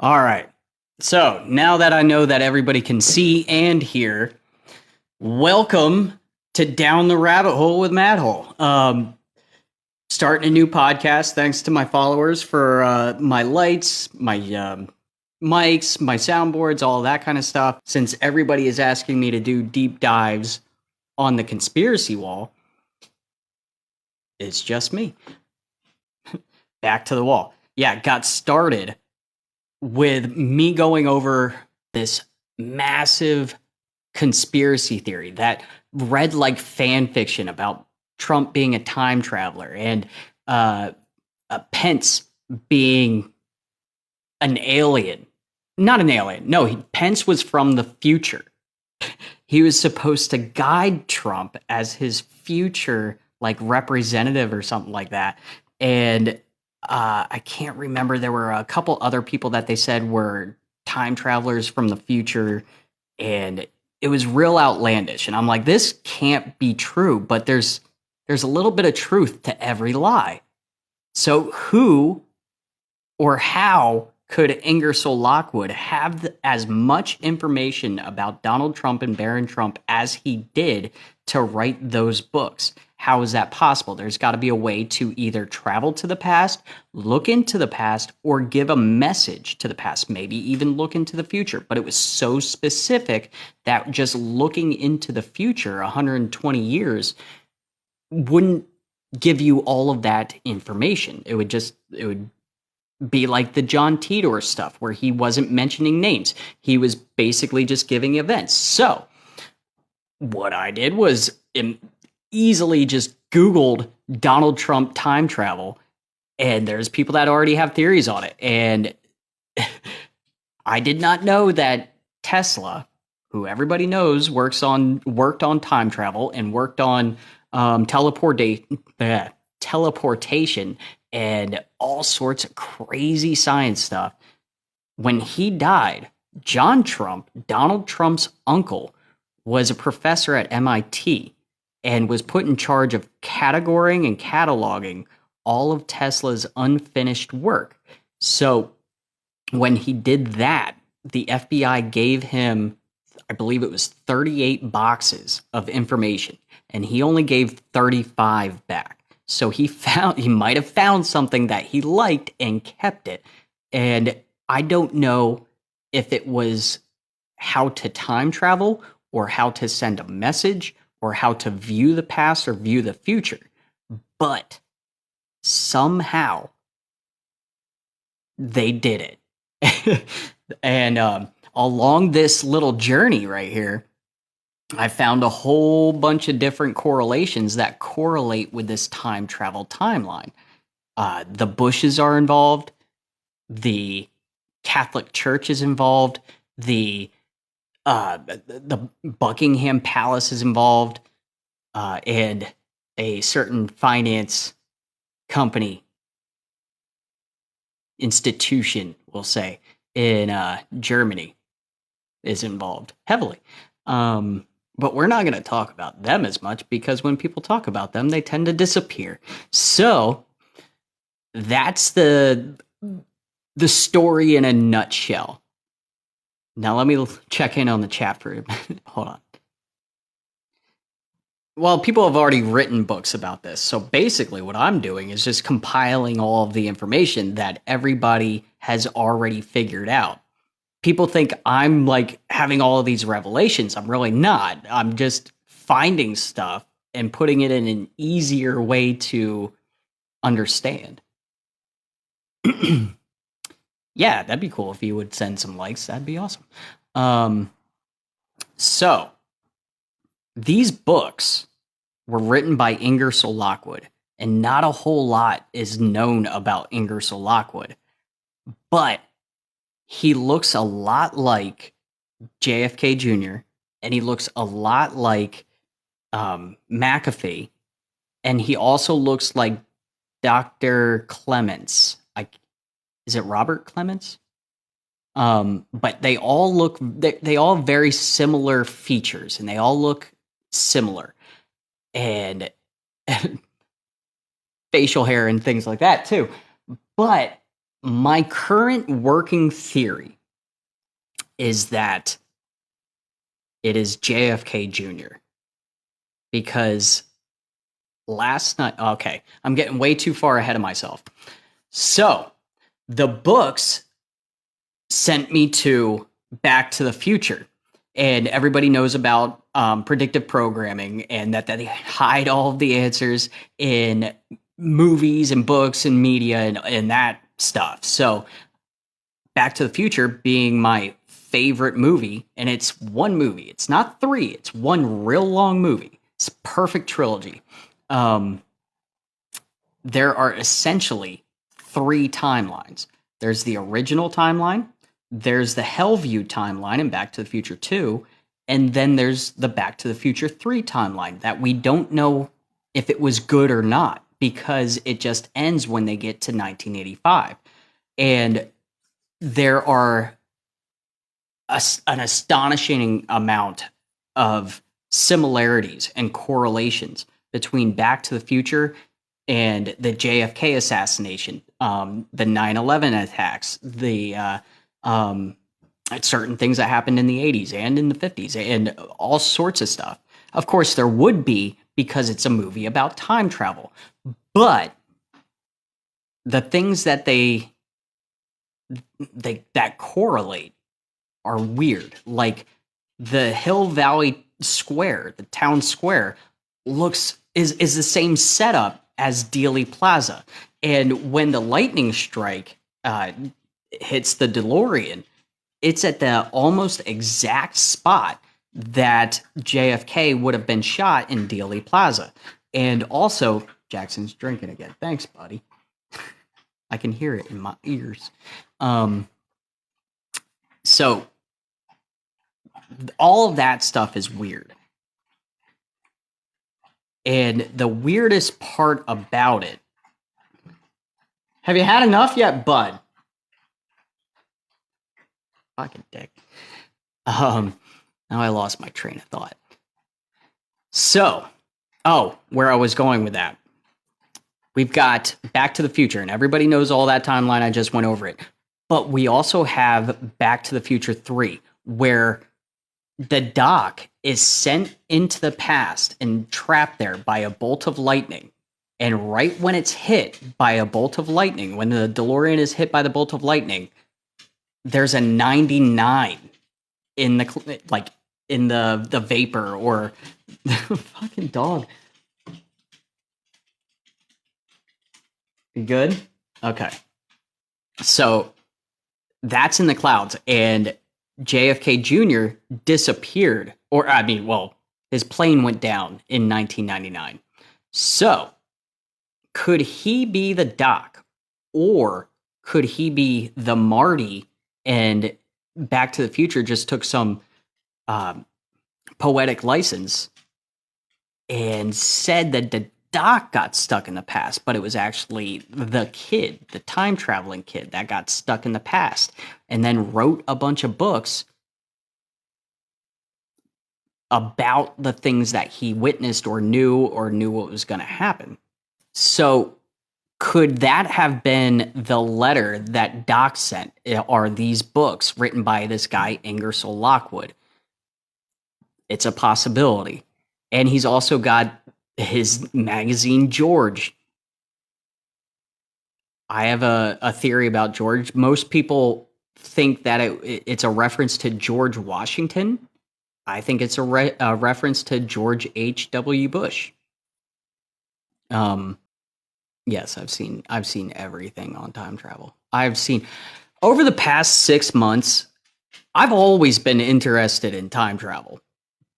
All right. So now that I know that everybody can see and hear, welcome to Down the Rabbit Hole with Matt Hole. Starting a new podcast. Thanks to my followers for my lights, my mics, my soundboards, all that kind of stuff. Since everybody is asking me to do deep dives on the conspiracy wall, it's just me. Back to the wall. Yeah, it got started with me going over this massive conspiracy theory that read like fan fiction about Trump being a time traveler and Pence being an alien. Not an alien. No, Pence was from the future. He was supposed to guide Trump as his future like representative or something like that. And I can't remember. There were a couple other people that they said were time travelers from the future, and it was real outlandish. And I'm like, this can't be true. But there's a little bit of truth to every lie. So who or how could Ingersoll Lockwood have as much information about Donald Trump and Barron Trump as he did to write those books? How is that possible? There's got to be a way to either travel to the past, look into the past, or give a message to the past, maybe even look into the future. But it was so specific that just looking into the future 120 years wouldn't give you all of that information. It would be like the John Titor stuff where he wasn't mentioning names. He was basically just giving events. So what I did was easily just Googled Donald Trump time travel, and there's people that already have theories on it. And I did not know that Tesla, who everybody knows worked on time travel and worked on teleportation and all sorts of crazy science stuff. When he died, John Trump, Donald Trump's uncle, was a professor at MIT and was put in charge of categorizing and cataloging all of Tesla's unfinished work. So when he did that, the FBI gave him, I believe it was 38 boxes of information, and he only gave 35 back. So he might have found something that he liked and kept it. And I don't know if it was how to time travel or how to send a message or how to view the past or view the future. But somehow they did it. And along this little journey right here, I found a whole bunch of different correlations that correlate with this time travel timeline. The Bushes are involved. The Catholic Church is involved. The Buckingham Palace is involved, and a certain finance company institution, we'll say, in Germany is involved heavily. But we're not going to talk about them as much because when people talk about them, they tend to disappear. So that's the story in a nutshell. Now let me check in on the chat for a minute. Hold on. Well, people have already written books about this. So basically what I'm doing is just compiling all of the information that everybody has already figured out. People think I'm like having all of these revelations. I'm really not. I'm just finding stuff and putting it in an easier way to understand. Yeah, that'd be cool if you would send some likes. That'd be awesome. So these books were written by Ingersoll Lockwood, and not a whole lot is known about Ingersoll Lockwood, but he looks a lot like JFK Jr., and he looks a lot like McAfee, and he also looks like Dr. Clements. Is it Robert Clements? But they all look, they all have very similar features, and they all look similar. And facial hair and things like that, too. But My current working theory is that it is JFK Jr. because last night, okay, I'm getting way too far ahead of myself. So, the books sent me to Back to the Future. And everybody knows about predictive programming and that they hide all of the answers in movies and books and media and that stuff. So, Back to the Future being my favorite movie, and it's one movie. It's not three. It's one real long movie. It's a perfect trilogy. There are essentially three timelines. There's the original timeline, there's the Hellview timeline in Back to the Future 2, and then there's the Back to the Future 3 timeline that we don't know if it was good or not because it just ends when they get to 1985. And there are an astonishing amount of similarities and correlations between Back to the Future and the JFK assassination, the 9/11 attacks, the certain things that happened in the 80s and in the 50s, and all sorts of stuff. Of course, there would be because it's a movie about time travel, but the things that that correlate are weird. Like the Hill Valley Square, the town square, is the same setup as Dealey Plaza. And when the lightning strike hits the DeLorean, it's at the almost exact spot that JFK would have been shot in Dealey Plaza. And also, Jackson's drinking again. Thanks, buddy. I can hear it in my ears. So all of that stuff is weird. And the weirdest part about it, have you had enough yet, bud? Fucking dick. Now I lost my train of thought. So, where I was going with that. We've got Back to the Future, and everybody knows all that timeline. I just went over it. But we also have Back to the Future 3, where the Doc is sent into the past and trapped there by a bolt of lightning. And right when it's hit by a bolt of lightning, when the DeLorean is hit by the bolt of lightning, there's a 99 in the vapor or fucking dog. You good? Okay. So that's in the clouds, and JFK Jr. disappeared, his plane went down in 1999. So, could he be the Doc, or could he be the Marty, and Back to the Future just took some poetic license and said that the Doc got stuck in the past, but it was actually the kid, the time-traveling kid, that got stuck in the past and then wrote a bunch of books about the things that he witnessed or knew what was going to happen. So could that have been the letter that Doc sent? Are these books written by this guy, Ingersoll Lockwood? It's a possibility. And he's also got his magazine, George. I have a theory about George. Most people think that it's a reference to George Washington. I think it's a reference to George H.W. Bush. Yes, I've seen everything on time travel. I've seen over the past 6 months, I've always been interested in time travel.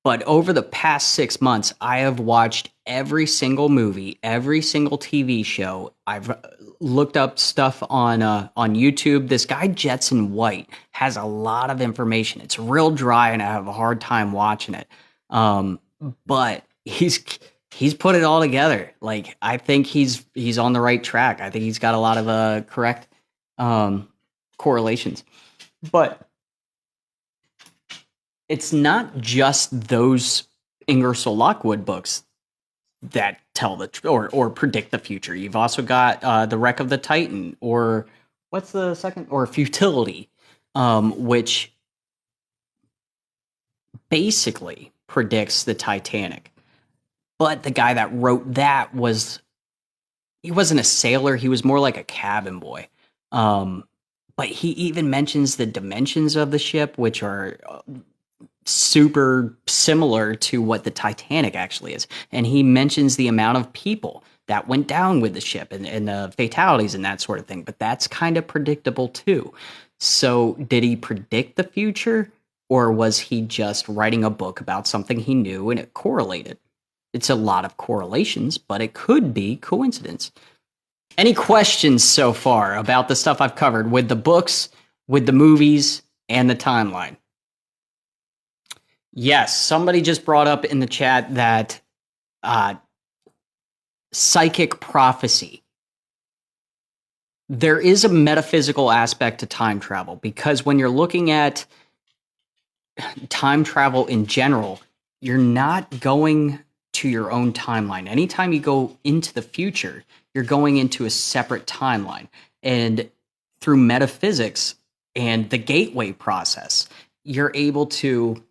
But over the past 6 months, I have watched every single movie, every single TV show. I've looked up stuff on YouTube. This guy, Jetson White, has a lot of information. It's real dry, and I have a hard time watching it. But he's put it all together. Like, I think he's on the right track. I think he's got a lot of correct correlations. But it's not just those Ingersoll Lockwood books that tell or predict the future. You've also got The Wreck of the Titan, or what's the second, or futility, which basically predicts the Titanic. But the guy that wrote that he wasn't a sailor. He was more like a cabin boy. But he even mentions the dimensions of the ship, which are super similar to what the Titanic actually is. And he mentions the amount of people that went down with the ship and the fatalities and that sort of thing. But that's kind of predictable too. So did he predict the future, or was he just writing a book about something he knew and it correlated? It's a lot of correlations, but it could be coincidence. Any questions so far about the stuff I've covered with the books, with the movies, and the timeline? Yes, somebody just brought up in the chat that psychic prophecy. There is a metaphysical aspect to time travel, because when you're looking at time travel in general, you're not going to your own timeline. Anytime you go into the future, you're going into a separate timeline. And through metaphysics and the gateway process, you're able to,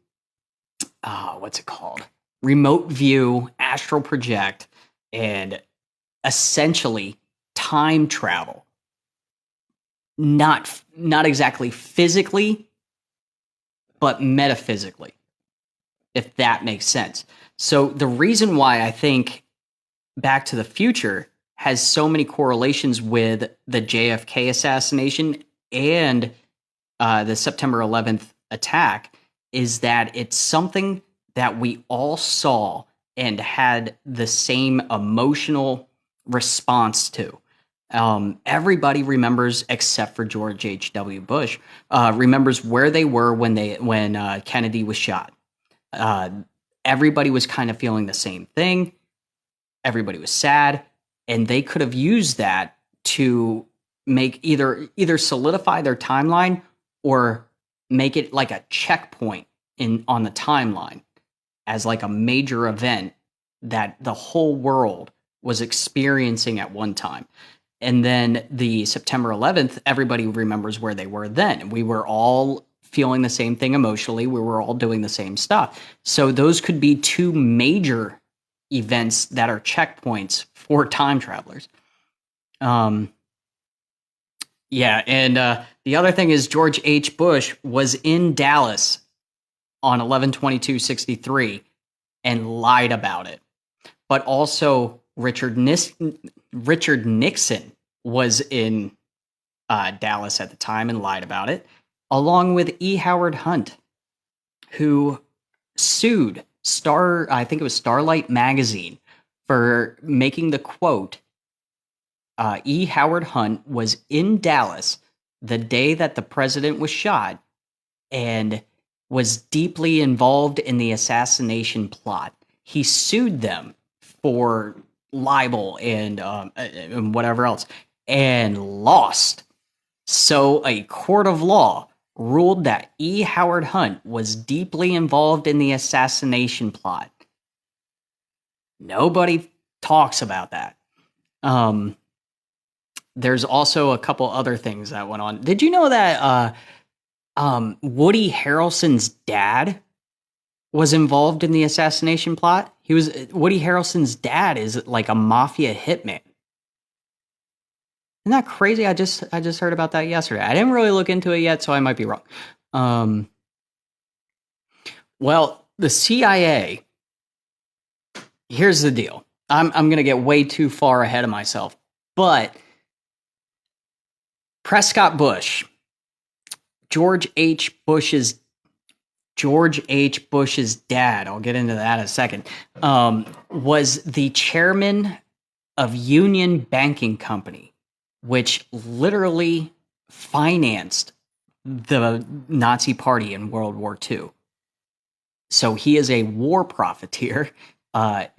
what's it called? Remote view, astral project, and essentially time travel. Not exactly physically, but metaphysically, if that makes sense. So the reason why I think Back to the Future has so many correlations with the JFK assassination and the September 11th attack is that it's something that we all saw and had the same emotional response to. Everybody remembers, except for George H.W. Bush, remembers where they were when Kennedy was shot. Everybody was kind of feeling the same thing. Everybody was sad, and they could have used that to make either solidify their timeline or make it like a checkpoint on the timeline as like a major event that the whole world was experiencing at one time. And then the September 11th, everybody remembers where they were then. We were all feeling the same thing emotionally. We were all doing the same stuff. So those could be two major events that are checkpoints for time travelers. Yeah, and the other thing is George H. Bush was in Dallas on 11/22/63 and lied about it. But also Richard Nixon was in Dallas at the time and lied about it, along with E. Howard Hunt, who sued I think it was Starlight Magazine, for making the quote, E. Howard Hunt was in Dallas the day that the president was shot and was deeply involved in the assassination plot. He sued them for libel and whatever else, and lost. So a court of law ruled that E. Howard Hunt was deeply involved in the assassination plot. Nobody talks about that. There's also a couple other things that went on. Did you know that Woody Harrelson's dad was involved in the assassination plot? Woody Harrelson's dad is like a mafia hitman. Isn't that crazy? I just heard about that yesterday. I didn't really look into it yet, so I might be wrong. Well, the CIA. Here's the deal. I'm going to get way too far ahead of myself, but Prescott Bush, George H. Bush's dad, I'll get into that in a second, was the chairman of Union Banking Company, which literally financed the Nazi Party in World War II. So he is a war profiteer,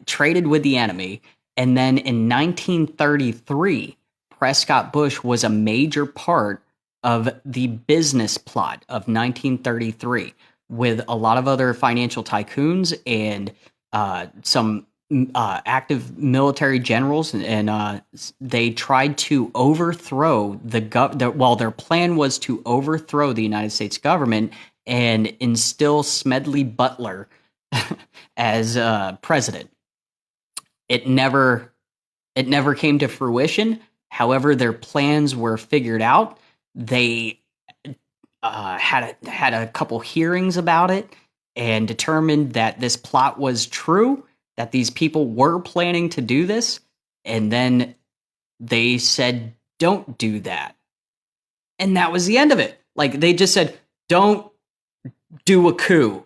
traded with the enemy. And then in 1933, Prescott Bush was a major part of the business plot of 1933 with a lot of other financial tycoons and some active military generals, and they tried to overthrow their plan was to overthrow the United States government and instill Smedley Butler as president. It never came to fruition. However, their plans were figured out. They had a couple hearings about it and determined that this plot was true, that these people were planning to do this, and then they said, don't do that. And that was the end of it. Like, they just said, don't do a coup.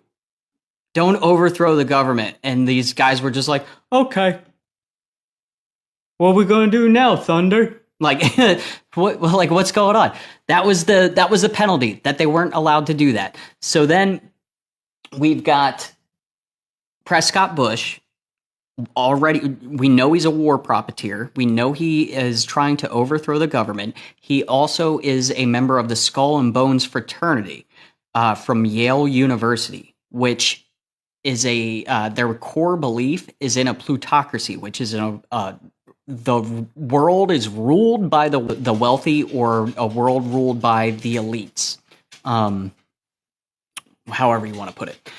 Don't overthrow the government. And these guys were just like, okay, what are we going to do now, Thunder? Like, what's going on? That was the penalty, that they weren't allowed to do that. So then we've got Prescott Bush. Already, we know he's a war profiteer. We know he is trying to overthrow the government. He also is a member of the Skull and Bones fraternity from Yale University, which is their core belief is in a plutocracy, which is the world is ruled by the wealthy, or a world ruled by the elites. However you want to put it.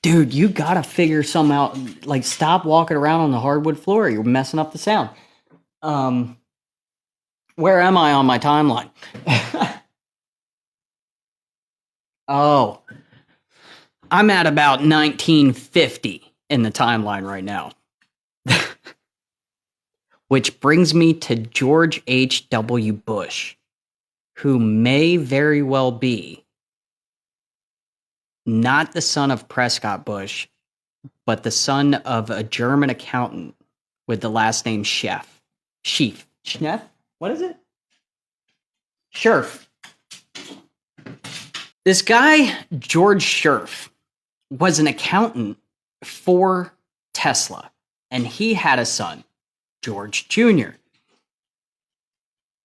Dude, you gotta figure something out. Like, stop walking around on the hardwood floor. You're messing up the sound. Where am I on my timeline? Oh, I'm at about 1950 in the timeline right now. Which brings me to George H.W. Bush, who may very well be not the son of Prescott Bush, but the son of a German accountant with the last name Schneff. What is it? Scherf. This guy, George Scherf, was an accountant for Tesla, and he had a son, George Jr.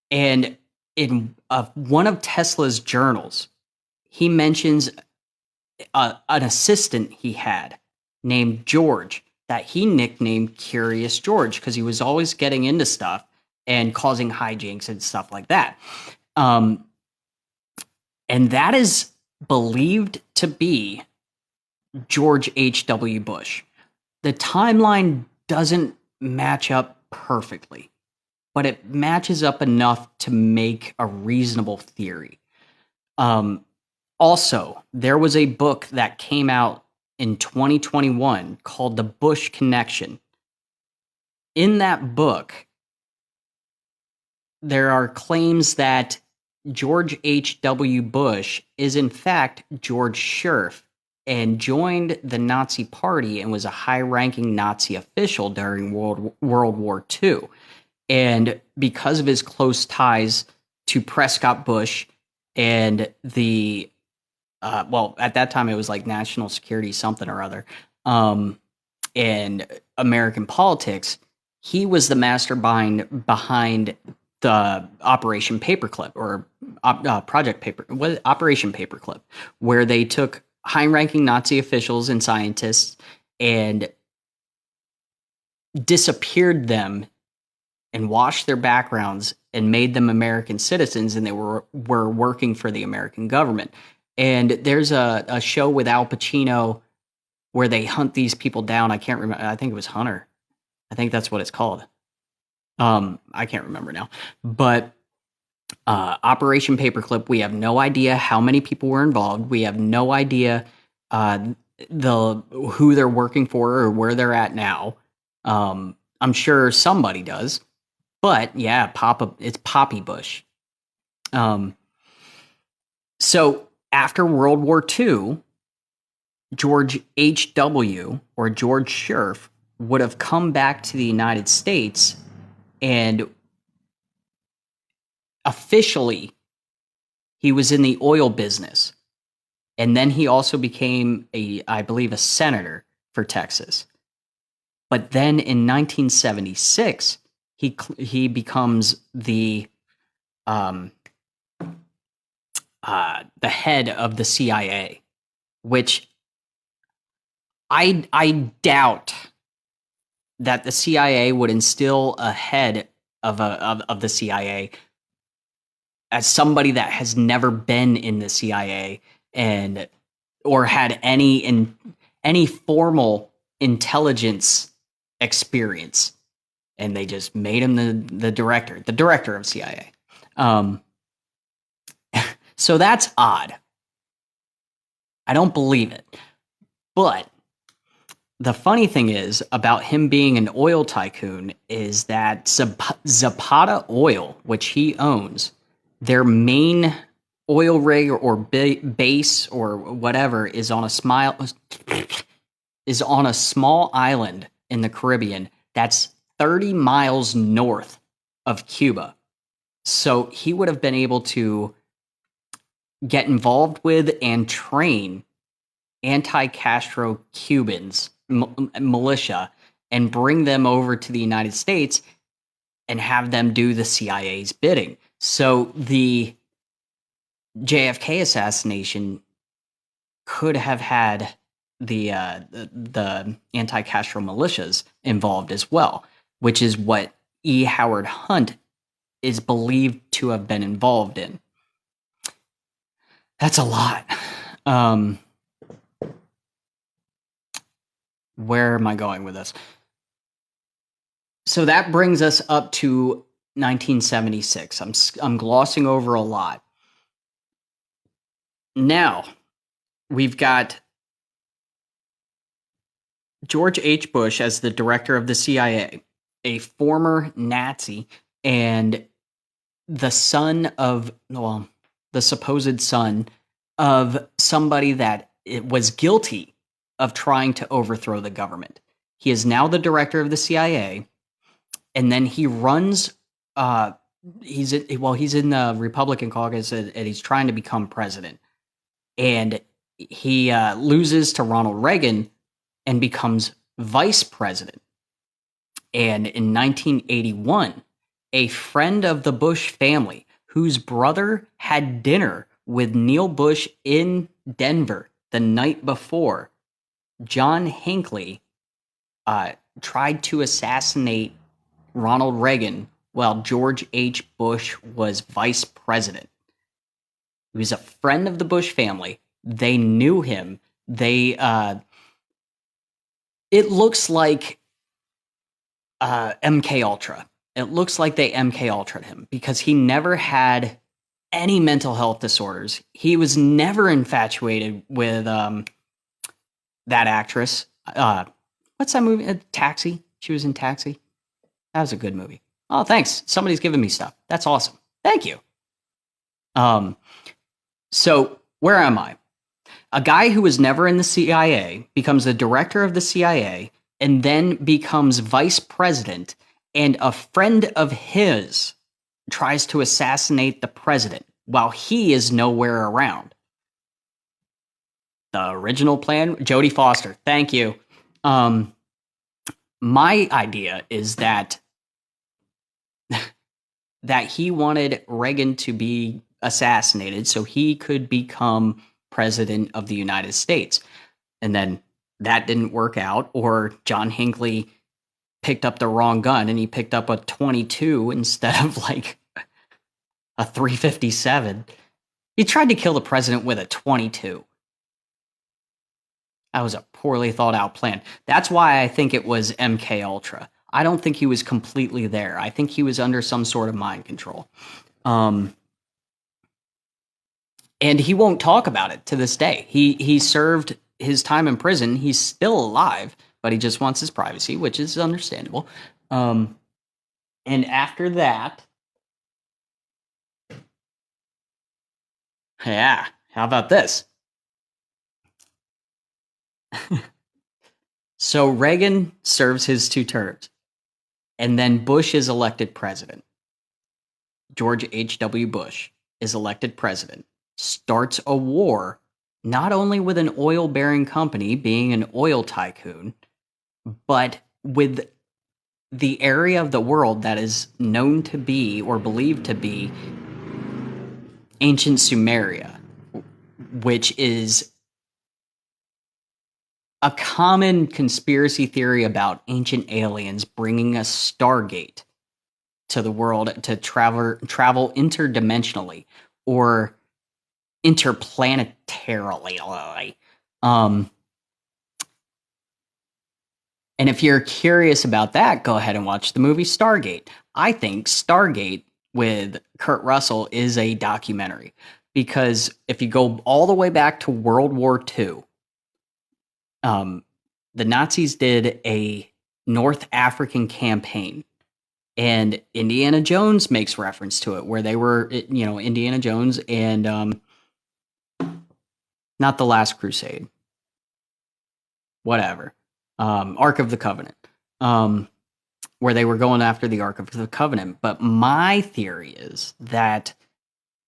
And in one of Tesla's journals, he mentions an assistant he had named George that he nicknamed Curious George because he was always getting into stuff and causing hijinks and stuff like that. And that is believed to be George H.W. Bush. The timeline doesn't match up perfectly, but it matches up enough to make a reasonable theory. Also, there was a book that came out in 2021 called The Bush Connection. In that book, there are claims that George H.W. Bush is in fact George Scherf and joined the Nazi Party and was a high-ranking Nazi official during World War II. And because of his close ties to Prescott Bush and the at that time it was like national security something or other, and American politics, he was the mastermind behind the Operation Paperclip, or Operation Paperclip, where they took high-ranking Nazi officials and scientists and disappeared them and washed their backgrounds and made them American citizens, and they were working for the American government. And there's a show with Al Pacino where they hunt these people down. I can't remember. I think it was Hunter. I think that's what it's called. I can't remember now. But Operation Paperclip, we have no idea how many people were involved. We have no idea who they're working for or where they're at now. I'm sure somebody does. But yeah, it's Poppy Bush. So after World War II, George H.W. or George Scherf would have come back to the United States, and officially he was in the oil business. And then he also became I believe a senator for Texas. But then in 1976, he becomes the head of the CIA, which I doubt that the CIA would instill a head of the CIA as somebody that has never been in the CIA and or had any formal intelligence experience, and they just made him the director of CIA. So that's odd. I don't believe it. But the funny thing is about him being an oil tycoon is that Zapata Oil, which he owns, their main oil rig or base or whatever is on a small island in the Caribbean that's 30 miles north of Cuba. So he would have been able to get involved with and train anti-Castro Cubans, militia, and bring them over to the United States and have them do the CIA's bidding. So the JFK assassination could have had the anti-Castro militias involved as well, which is what E. Howard Hunt is believed to have been involved in. That's a lot. Where am I going with this? So that brings us up to 1976. I'm glossing over a lot. Now, we've got George H. Bush as the director of the CIA, a former Nazi, and the supposed son of somebody that was guilty of trying to overthrow the government. He is now the director of the CIA, and then he runs. He's in the Republican caucus, and he's trying to become president. And he loses to Ronald Reagan and becomes vice president. And in 1981, a friend of the Bush family, whose brother had dinner with Neil Bush in Denver the night before, John Hinckley, tried to assassinate Ronald Reagan while George H. Bush was vice president. He was a friend of the Bush family. They knew him. It looks like MK Ultra. It looks like they MK Ultra'd him because he never had any mental health disorders. He was never infatuated with that actress. What's that movie? Taxi. She was in Taxi. That was a good movie. Oh, thanks. Somebody's giving me stuff. That's awesome. Thank you. So where am I? A guy who was never in the CIA becomes the director of the CIA and then becomes vice president, and a friend of his tries to assassinate the president while he is nowhere around. The original plan, Jodie Foster. Thank you. My idea is that he wanted Reagan to be assassinated so he could become president of the United States. And then that didn't work out, or John Hinckley picked up the wrong gun and he picked up a 22 instead of like a 357. He tried to kill the president with a 22. That was a poorly thought out plan. That's why I think it was MK Ultra. I don't think he was completely there. I think he was under some sort of mind control. And he won't talk about it to this day. He served his time in prison. He's still alive, but he just wants his privacy, which is understandable. And after that, yeah, how about this? So Reagan serves his 2 terms, and then Bush is elected president. George H.W. Bush is elected president, starts a war, not only with an oil-bearing company being an oil tycoon, but with the area of the world that is known to be or believed to be ancient Sumeria, which is a common conspiracy theory about ancient aliens bringing a Stargate to the world to travel interdimensionally or interplanetarily. Um, and if you're curious about that, go ahead and watch the movie Stargate. I think Stargate with Kurt Russell is a documentary because if you go all the way back to World War II, the Nazis did a North African campaign, and Indiana Jones makes reference to it, where they were, Indiana Jones and not the Last Crusade, whatever, Ark of the Covenant, where they were going after the Ark of the Covenant. But my theory is that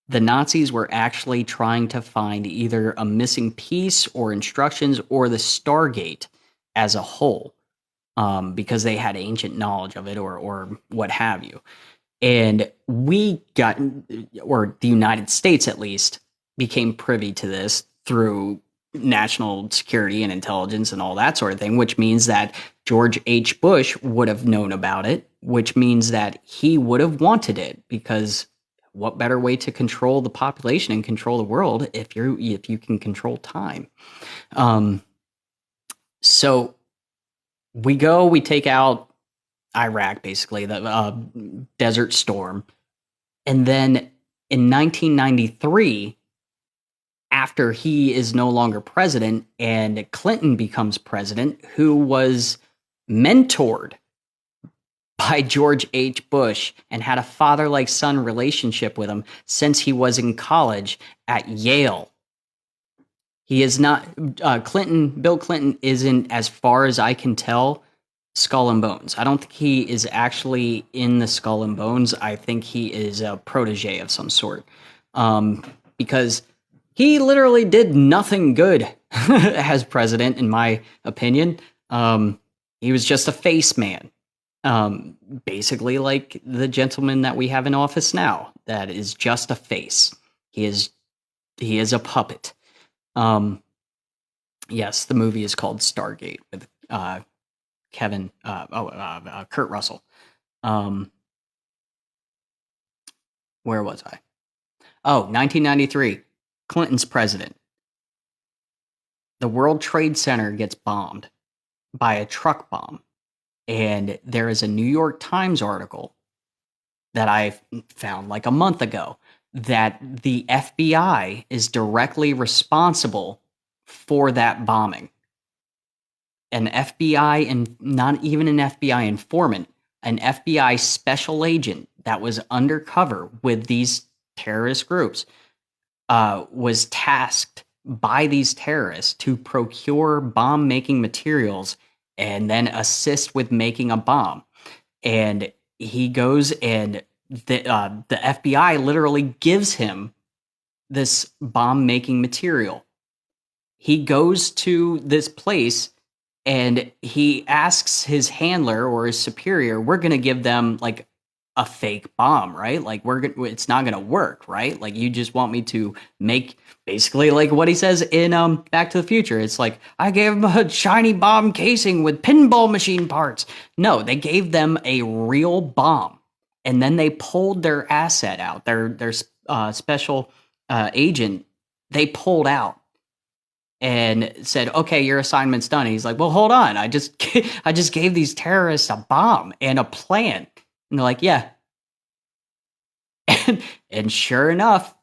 the Nazis were actually trying to find either a missing piece or instructions or the Stargate as a whole, because they had ancient knowledge of it or what have you. And we got, or the United States at least, became privy to this through national security and intelligence and all that sort of thing, which means that George H. Bush would have known about it, which means that he would have wanted it, because what better way to control the population and control the world if you can control time? So we take out Iraq, basically, the Desert Storm. And then in 1993, after he is no longer president and Clinton becomes president, who was mentored by George H. Bush and had a father-like son relationship with him since he was in college at Yale. He is not, Bill Clinton isn't, as far as I can tell, Skull and Bones. I don't think he is actually in the Skull and Bones. I think he is a protege of some sort. Because he literally did nothing good as president, in my opinion. He was just a face man. Basically like the gentleman that we have in office now, that is just a face. He is a puppet. Yes, the movie is called Stargate with Kurt Russell. Where was I? 1993. Clinton's president. The World Trade Center gets bombed by a truck bomb. And there is a New York Times article that I found like a month ago that the FBI is directly responsible for that bombing. An FBI, and not even an FBI informant, an FBI special agent that was undercover with these terrorist groups, was tasked by these terrorists to procure bomb-making materials and then assist with making a bomb. And he goes, and the FBI literally gives him this bomb-making material. He goes to this place and he asks his handler or his superior, we're going to give them like a fake bomb, right? Like it's not going to work, right? Like you just want me to make basically like what he says in Back to the Future. It's like, I gave him a shiny bomb casing with pinball machine parts. No, they gave them a real bomb. And then they pulled their asset out, their special agent, they pulled out and said, okay, your assignment's done. And he's like, well, hold on. I just gave these terrorists a bomb and a plan. And they're like, yeah. And sure enough,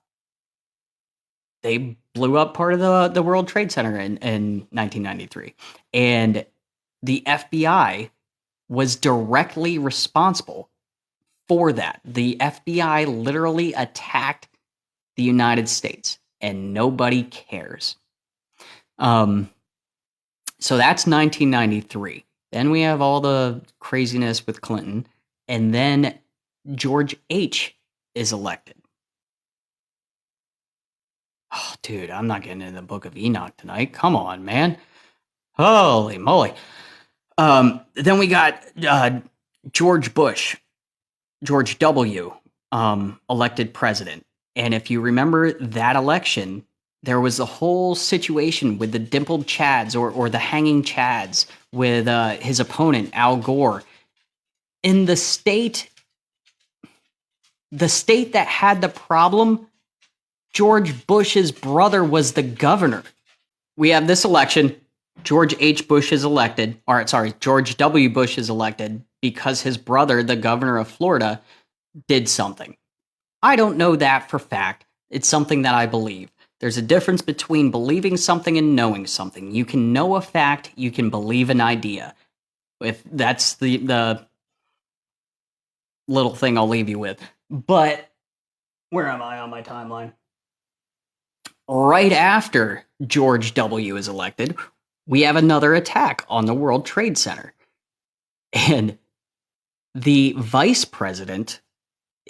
they blew up part of the World Trade Center in 1993. And the FBI was directly responsible for that. The FBI literally attacked the United States, and nobody cares. So that's 1993. Then we have all the craziness with Clinton, and then George H. is elected. Oh, dude, I'm not getting into the Book of Enoch tonight. Come on, man. Holy moly. Then we got George Bush, George W., elected president. And if you remember that election, There was a whole situation with the dimpled Chads or the hanging Chads with his opponent, Al Gore. In the state that had the problem, George Bush's brother was the governor. We have this election. George H. Bush is elected, or sorry, George W. Bush is elected because his brother, the governor of Florida, did something. I don't know that for fact. It's something that I believe. There's a difference between believing something and knowing something. You can know a fact, you can believe an idea. If that's the little thing I'll leave you with. But where am I on my timeline? Right after George W. is elected, we have another attack on the World Trade Center. And the vice president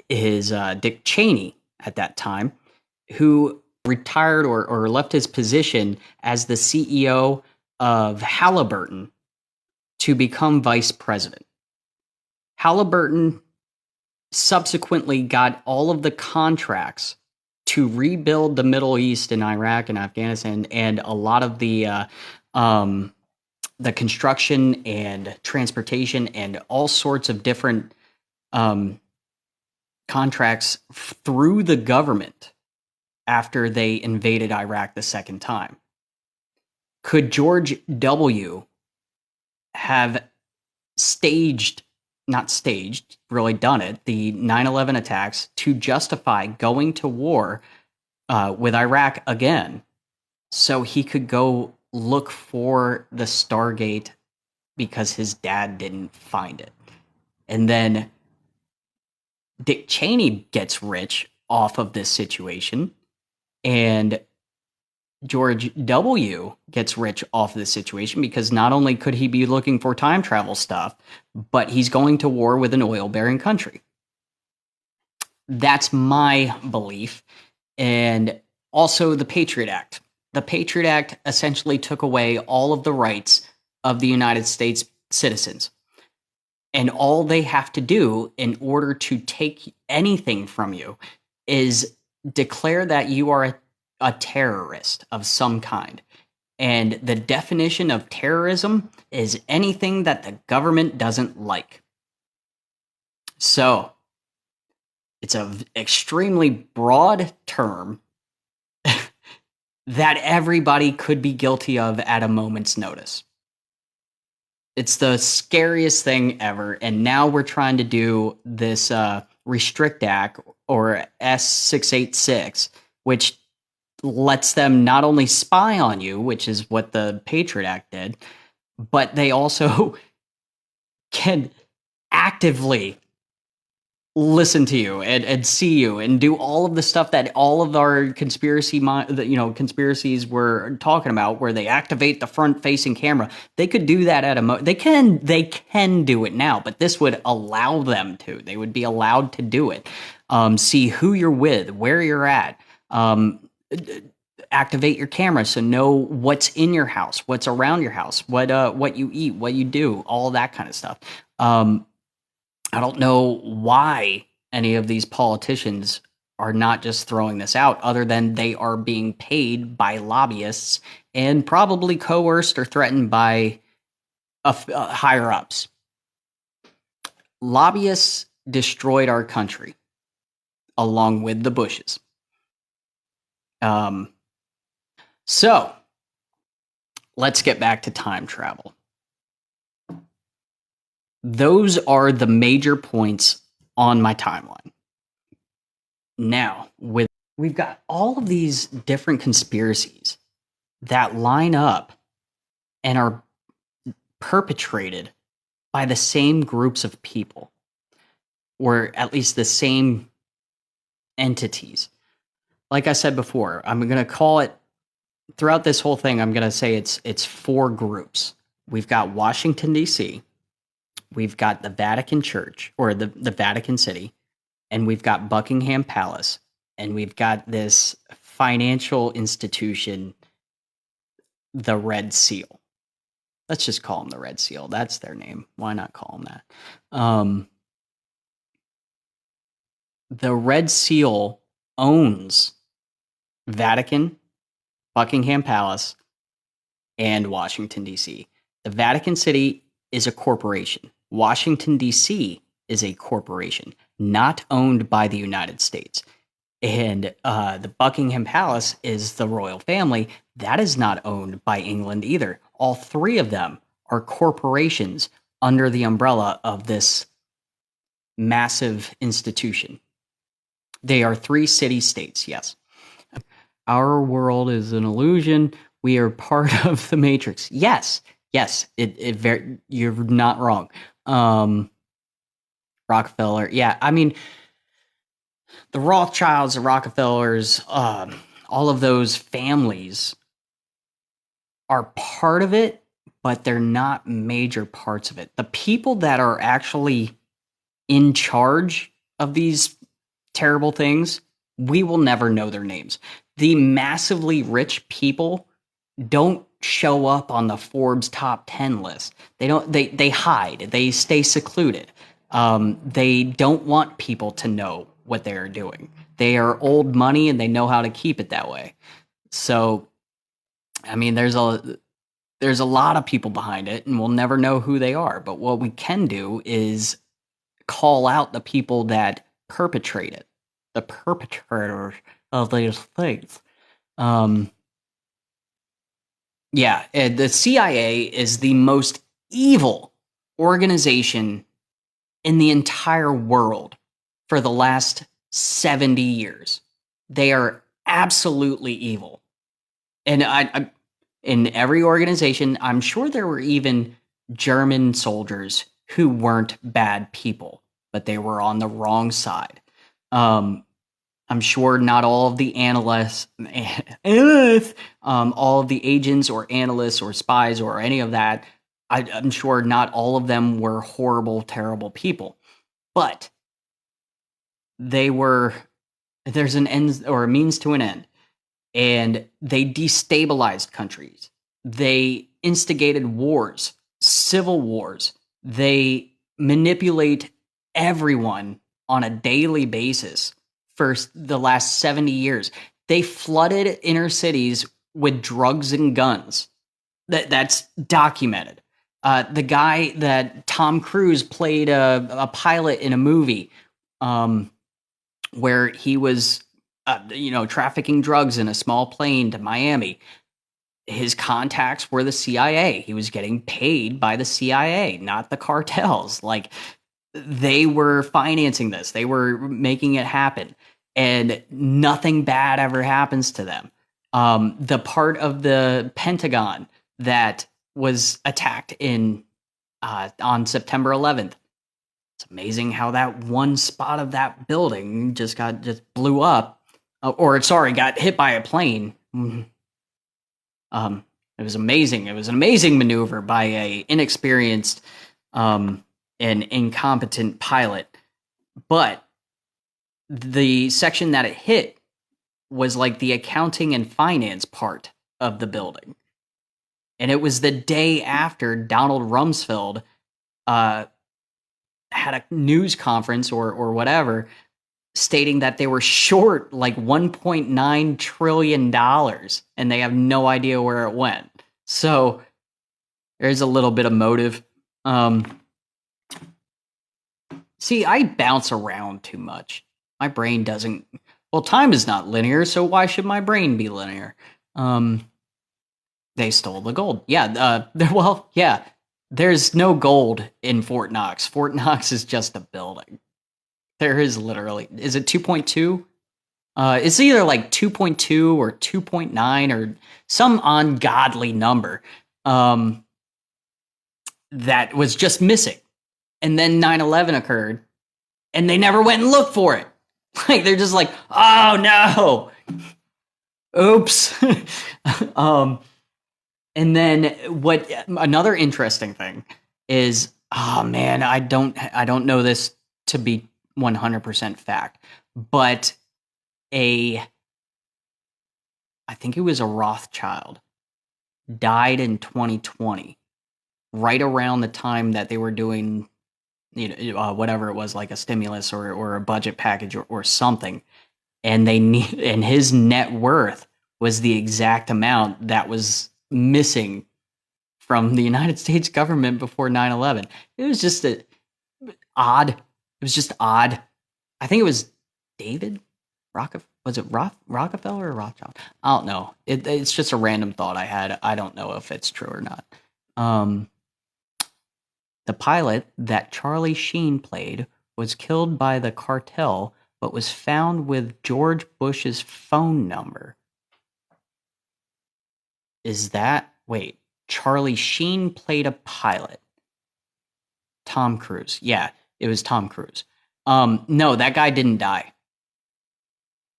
is Dick Cheney at that time, who retired or left his position as the CEO of Halliburton to become vice president. Halliburton subsequently got all of the contracts to rebuild the Middle East and Iraq and Afghanistan, and a lot of the construction and transportation and all sorts of different contracts through the government after they invaded Iraq the second time. Could George W. have really done it, the 9/11 attacks to justify going to war with Iraq again so he could go look for the Stargate because his dad didn't find it? And then Dick Cheney gets rich off of this situation, and George W. gets rich off of this situation because not only could he be looking for time travel stuff, but he's going to war with an oil-bearing country. That's my belief. And also the Patriot Act. The Patriot Act essentially took away all of the rights of the United States citizens. And all they have to do in order to take anything from you is declare that you are a terrorist of some kind. And the definition of terrorism is anything that the government doesn't like. So it's an extremely broad term that everybody could be guilty of at a moment's notice. It's the scariest thing ever. And now we're trying to do this Restrict Act, or S686, which lets them not only spy on you, which is what the Patriot Act did, but they also can actively listen to you and see you and do all of the stuff that all of our conspiracies were talking about, where they activate the front-facing camera. They could do that at they can do it now, but this would allow them to. They would be allowed to do it. See who you're with, where you're at. Activate your camera so know what's in your house, what's around your house, what you eat, what you do, all that kind of stuff. I don't know why any of these politicians are not just throwing this out, other than they are being paid by lobbyists and probably coerced or threatened by higher ups. Lobbyists destroyed our country along with the Bushes. So let's get back to time travel. Those are the major points on my timeline. Now, we've got all of these different conspiracies that line up and are perpetrated by the same groups of people, or at least the same entities. Like I said before, I'm going to call it, throughout this whole thing, I'm going to say it's four groups. We've got Washington, D.C., we've got the Vatican Church, or the Vatican City, and we've got Buckingham Palace, and we've got this financial institution, the Red Seal. Let's just call them the Red Seal. That's their name. Why not call them that? The Red Seal owns Vatican, Buckingham Palace, and Washington, D.C. The Vatican City is a corporation. Washington, D.C. is a corporation, not owned by the United States. And the Buckingham Palace is the royal family. That is not owned by England either. All three of them are corporations under the umbrella of this massive institution. They are 3 city-states, yes. Our world is an illusion. We are part of the Matrix. Yes, you're not wrong. Rockefeller, yeah, I mean, the Rothschilds, the Rockefellers, all of those families are part of it, but they're not major parts of it. The people that are actually in charge of these terrible things, we will never know their names. The massively rich people don't show up on the Forbes top 10 list. They hide. They stay secluded. They don't want people to know what they are doing. They are old money and they know how to keep it that way. So, I mean, there's a lot of people behind it and we'll never know who they are. But what we can do is call out the people that perpetrate it, the perpetrators of these things. Yeah, the CIA is the most evil organization in the entire world for the last 70 years. They are absolutely evil. And I in every organization, I'm sure there were even German soldiers who weren't bad people, but they were on the wrong side. I'm sure not all of the analysts, all of the agents or analysts or spies or any of that, I'm sure not all of them were horrible, terrible people. But there's an end or a means to an end. And they destabilized countries. They instigated wars, civil wars. They manipulate everyone on a daily basis for the last 70 years. They flooded inner cities with drugs and guns. That's documented. The guy that Tom Cruise played a pilot in a movie where he was trafficking drugs in a small plane to Miami. His contacts were the CIA. He was getting paid by the CIA, not the cartels. Like, they were financing this. They were making it happen. And nothing bad ever happens to them. The part of the Pentagon that was attacked on September 11th. It's amazing how that one spot of that building just blew up. Got hit by a plane. It was amazing. It was an amazing maneuver by a inexperienced and incompetent pilot. But the section that it hit was like the accounting and finance part of the building. And it was the day after Donald Rumsfeld had a news conference or whatever, stating that they were short like $1.9 trillion and they have no idea where it went. So there's a little bit of motive. See, I bounce around too much. My brain doesn't... Well, time is not linear, so why should my brain be linear? They stole the gold. Yeah, there's no gold in Fort Knox. Fort Knox is just a building. There is literally... Is it 2.2? It's either like 2.2 or 2.9 or some ungodly number that was just missing. And then 9/11 occurred, and they never went and looked for it. Like, they're just like, oh, no. Oops. And then another interesting thing is, oh, man, I don't know this to be 100% fact, but I think it was a Rothschild died in 2020, right around the time that they were doing, whatever it was, like a stimulus or a budget package or something. And and his net worth was the exact amount that was missing from the United States government before 9/11. It was just odd. It was just odd. I think it was David Rockefeller. Was it Rockefeller or Rothschild? I don't know. It's just a random thought I had. I don't know if it's true or not. The pilot that Charlie Sheen played was killed by the cartel, but was found with George Bush's phone number. Is that... Wait, Charlie Sheen played a pilot. Tom Cruise. Yeah, it was Tom Cruise. No, that guy didn't die.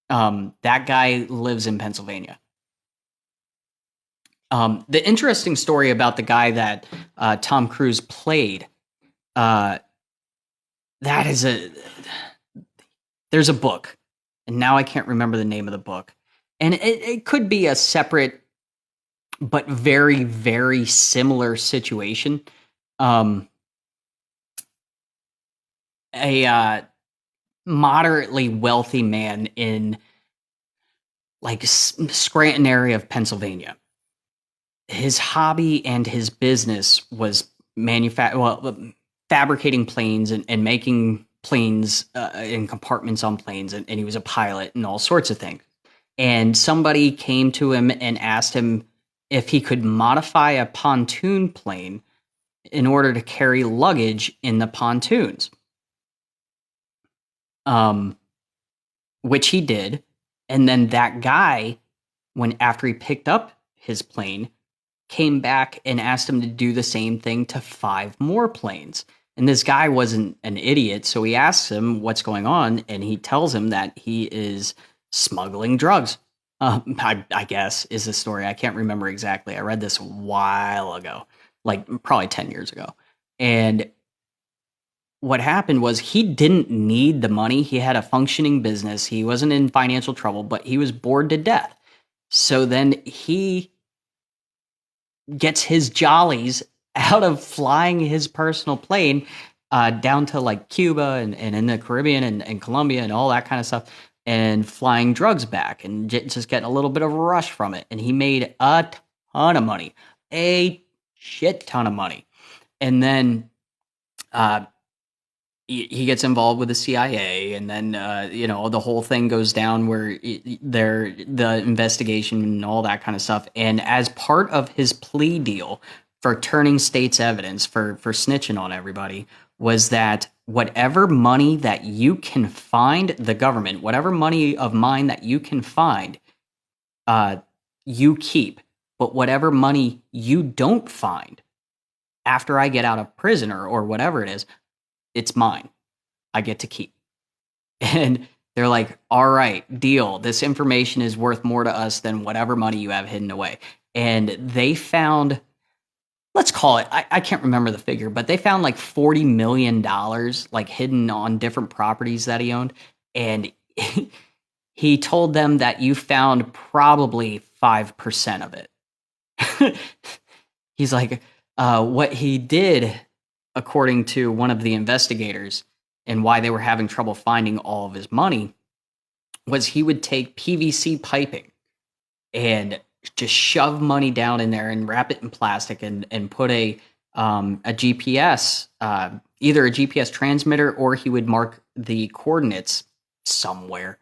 That guy lives in Pennsylvania. The interesting story about the guy that Tom Cruise played, that is there's a book, and now I can't remember the name of the book. And it could be a separate but very, very similar situation. A moderately wealthy man in like Scranton area of Pennsylvania. His hobby and his business was fabricating planes and making planes and compartments on planes, and he was a pilot and all sorts of things. And somebody came to him and asked him if he could modify a pontoon plane in order to carry luggage in the pontoons. Which he did. And then that guy, after he picked up his plane, came back and asked him to do the same thing to 5 more planes. And this guy wasn't an idiot, so he asks him what's going on, and he tells him that he is smuggling drugs. I guess is the story. I can't remember exactly. I read this a while ago, like probably 10 years ago. And what happened was he didn't need the money. He had a functioning business. He wasn't in financial trouble, but he was bored to death. So then he gets his jollies out of flying his personal plane down to like Cuba and in the Caribbean and Colombia and all that kind of stuff, and flying drugs back and just getting a little bit of a rush from it. And he made a ton of money, a shit ton of money. And then he gets involved with the CIA, and then the whole thing goes down where the investigation and all that kind of stuff. And as part of his plea deal for turning state's evidence for snitching on everybody was that whatever money that you can find, the government, whatever money of mine that you can find, you keep. But whatever money you don't find after I get out of prison or whatever it is, it's mine. I get to keep. And they're like, all right, deal. This information is worth more to us than whatever money you have hidden away. And they found, let's call it, I can't remember the figure, but they found like $40 million like hidden on different properties that he owned. And he told them that you found probably 5% of it. He's like, what he did, according to one of the investigators, and why they were having trouble finding all of his money, was he would take PVC piping and just shove money down in there and wrap it in plastic and put a GPS, either a GPS transmitter, or he would mark the coordinates somewhere.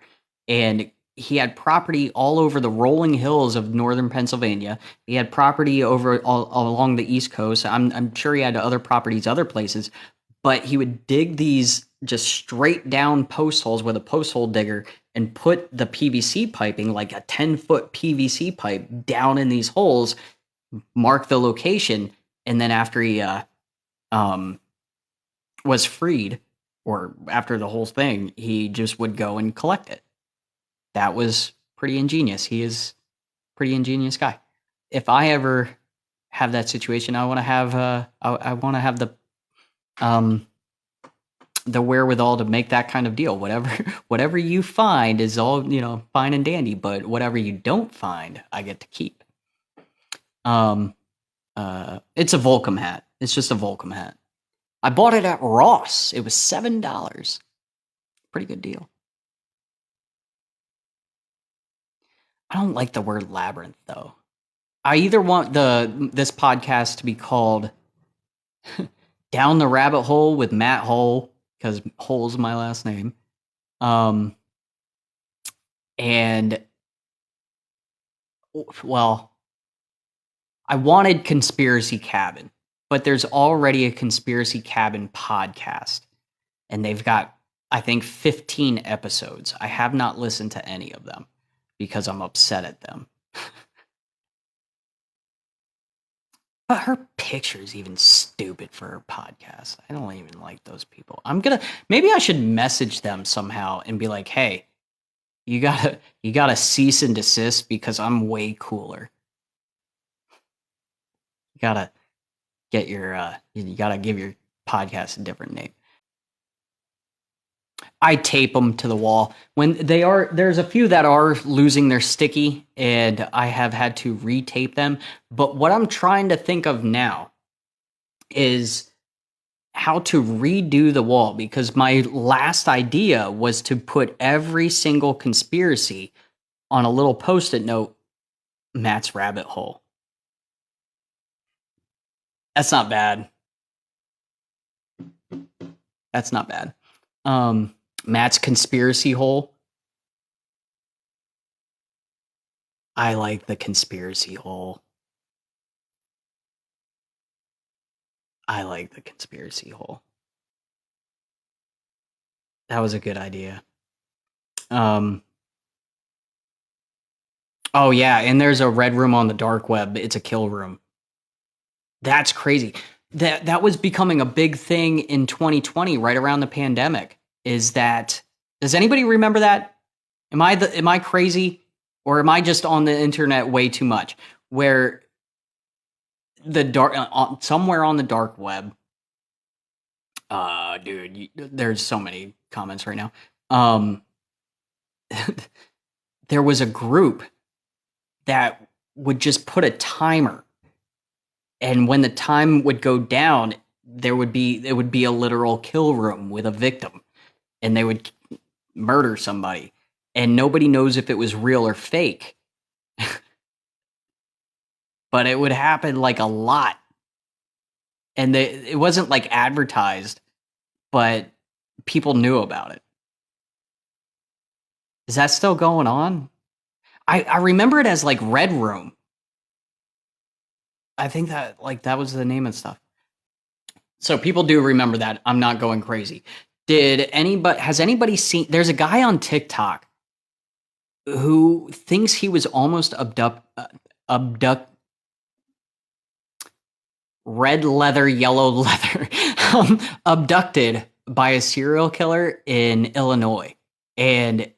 And he had property all over the rolling hills of northern Pennsylvania. He had property along the East Coast. I'm sure he had other properties other places, but he would dig these just straight down post holes with a post hole digger and put the PVC piping, like a 10-foot PVC pipe, down in these holes, mark the location, and then after he was freed, or after the whole thing, he just would go and collect it. That was pretty ingenious. He is a pretty ingenious guy. If I ever have that situation, I want to have the wherewithal to make that kind of deal. Whatever you find is all, fine and dandy, but whatever you don't find, I get to keep. It's a Volcom hat. It's just a Volcom hat. I bought it at Ross. It was $7. Pretty good deal. I don't like the word labyrinth though. I either want this podcast to be called Down the Rabbit Hole with Matt Hole, because Hole's my last name. And well, I wanted Conspiracy Cabin, but there's already a Conspiracy Cabin podcast, and they've got, I think, 15 episodes. I have not listened to any of them because I'm upset at them. But her picture's even stupid for her podcast. I don't even like those people. Maybe I should message them somehow and be like, hey, you gotta cease and desist because I'm way cooler. You gotta get you gotta give your podcast a different name. I tape them to the wall when there's a few that are losing their sticky, and I have had to retape them. But what I'm trying to think of now is how to redo the wall, because my last idea was to put every single conspiracy on a little post-it note, Matt's rabbit hole. That's not bad. That's not bad. Matt's conspiracy hole. I like the conspiracy hole. I like the conspiracy hole. That was a good idea. Oh yeah, and there's a red room on the dark web. It's a kill room. That's crazy. That was becoming a big thing in 2020, right around the pandemic. Does anybody remember that? Am I crazy, or am I just on the internet way too much? Where somewhere on the dark web, dude, there's so many comments right now. There was a group that would just put a timer, and when the time would go down, it would be a literal kill room with a victim, and they would murder somebody, and nobody knows if it was real or fake. But it would happen like a lot, and it wasn't like advertised, but people knew about it. Is that still going on? I remember it as like Red Room. I think that was the name and stuff. So people do remember that. I'm not going crazy. Has anybody seen, there's a guy on TikTok who thinks he was almost red leather, yellow leather, abducted by a serial killer in Illinois. And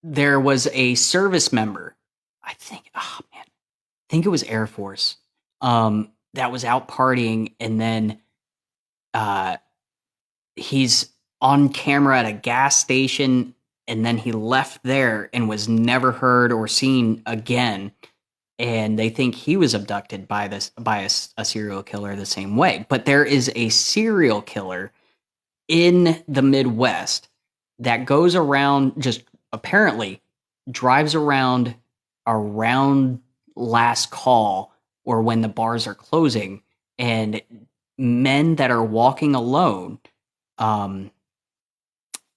there was a service member, I think it was Air Force, that was out partying, and then he's on camera at a gas station, and then he left there and was never heard or seen again. And they think he was abducted by a serial killer the same way. But there is a serial killer in the Midwest that goes around, just apparently drives around last call or when the bars are closing, and men that are walking alone,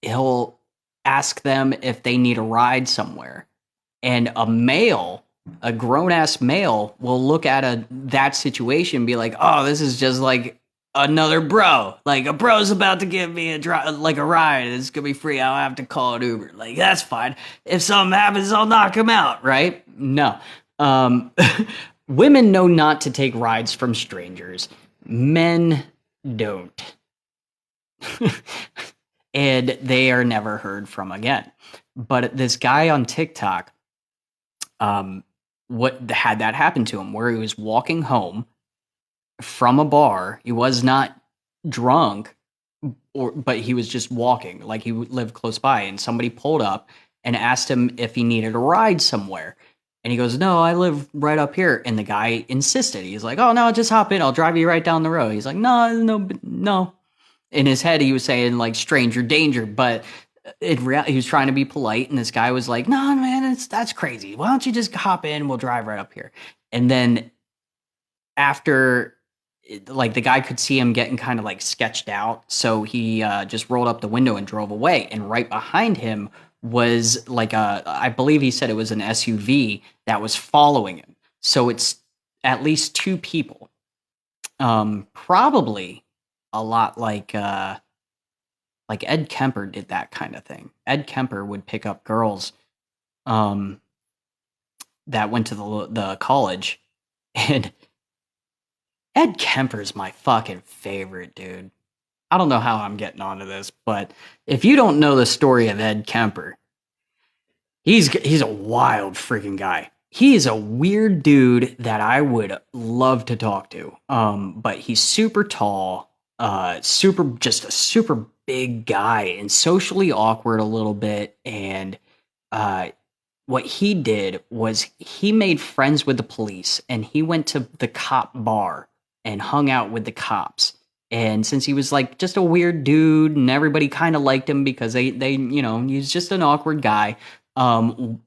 he'll ask them if they need a ride somewhere. And a grown-ass male will look at that situation and be like, oh, this is just like another bro. Like, a bro's about to give me a ride. It's going to be free. I'll have to call an Uber. Like, that's fine. If something happens, I'll knock him out, right? No. Women know not to take rides from strangers. Men don't. And they are never heard from again. But this guy on TikTok, what had that happen to him, where he was walking home from a bar. He was not drunk, but he was just walking, like he lived close by, and somebody pulled up and asked him if he needed a ride somewhere. And he goes, no, I live right up here. And the guy insisted. He's like, oh, no, just hop in. I'll drive you right down the road. He's like, no. In his head, he was saying, like, stranger danger. But he was trying to be polite, and this guy was like, "No, man, that's crazy. Why don't you just hop in? We'll drive right up here." And then after, like, the guy could see him getting kind of like sketched out, so he just rolled up the window and drove away. And right behind him was like I believe he said it was an SUV that was following him. So it's at least two people. Probably a lot like Ed Kemper did that kind of thing. Ed Kemper would pick up girls that went to the college, and Ed Kemper's my fucking favorite, dude. I don't know how I'm getting onto this, but if you don't know the story of Ed Kemper, he's a wild freaking guy. He is a weird dude that I would love to talk to. But he's super tall, just a super big guy, and socially awkward a little bit. And what he did was he made friends with the police, and he went to the cop bar and hung out with the cops. And since he was like just a weird dude and everybody kind of liked him because they he's just an awkward guy,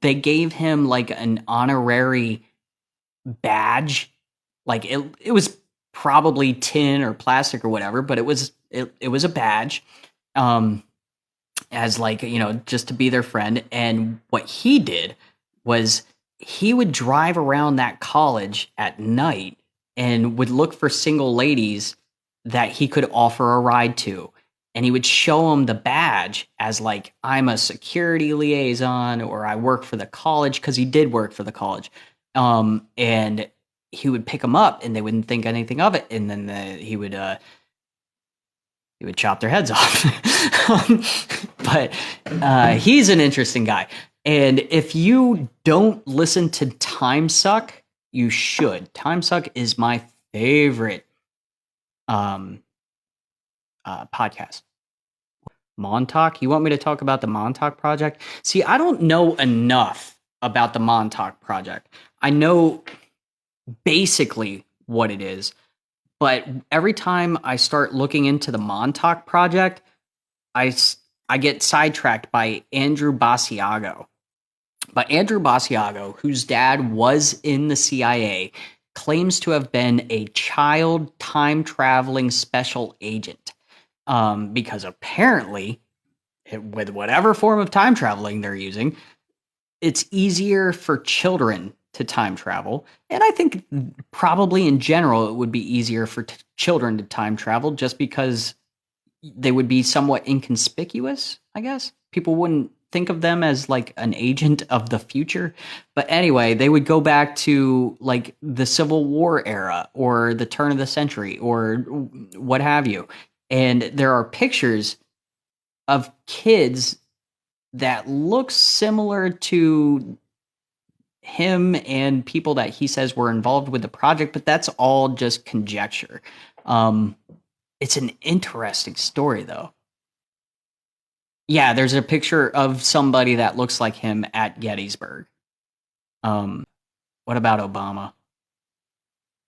they gave him like an honorary badge. Like it was probably tin or plastic or whatever, but it was a badge, as like, just to be their friend. And what he did was he would drive around that college at night and would look for single ladies that he could offer a ride to. And he would show them the badge as like, I'm a security liaison, or I work for the college, because he did work for the college. And he would pick them up, and they wouldn't think anything of it. And then he would chop their heads off. But he's an interesting guy. And if you don't listen to Time Suck, you should. Time Suck is my favorite podcast. Montauk? You want me to talk about the Montauk Project? See, I don't know enough about the Montauk Project. I know basically what it is, but every time I start looking into the Montauk Project, I get sidetracked by Andrew Basiago. But Andrew Basiago, whose dad was in the CIA, claims to have been a child time-traveling special agent. Because apparently, with whatever form of time traveling they're using, it's easier for children to time travel. And I think probably in general, it would be easier for children to time travel just because they would be somewhat inconspicuous, I guess. People wouldn't think of them as like an agent of the future. But anyway, they would go back to like the Civil War era or the turn of the century or what have you. And there are pictures of kids that look similar to him and people that he says were involved with the project, but that's all just conjecture. It's an interesting story, though. Yeah, there's a picture of somebody that looks like him at Gettysburg. What about Obama?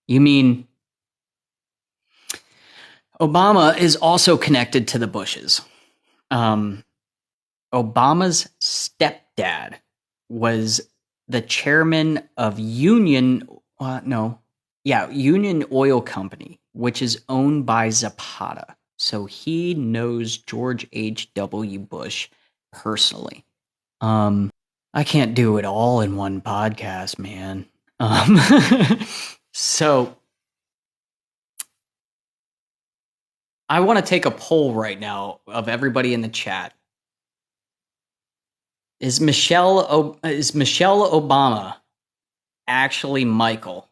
You mean Obama is also connected to the Bushes. Obama's stepdad was the chairman of Union Oil Company, which is owned by Zapata. So he knows George H.W. Bush personally. I can't do it all in one podcast, man. So I want to take a poll right now of everybody in the chat. Is Michelle Obama actually Michael?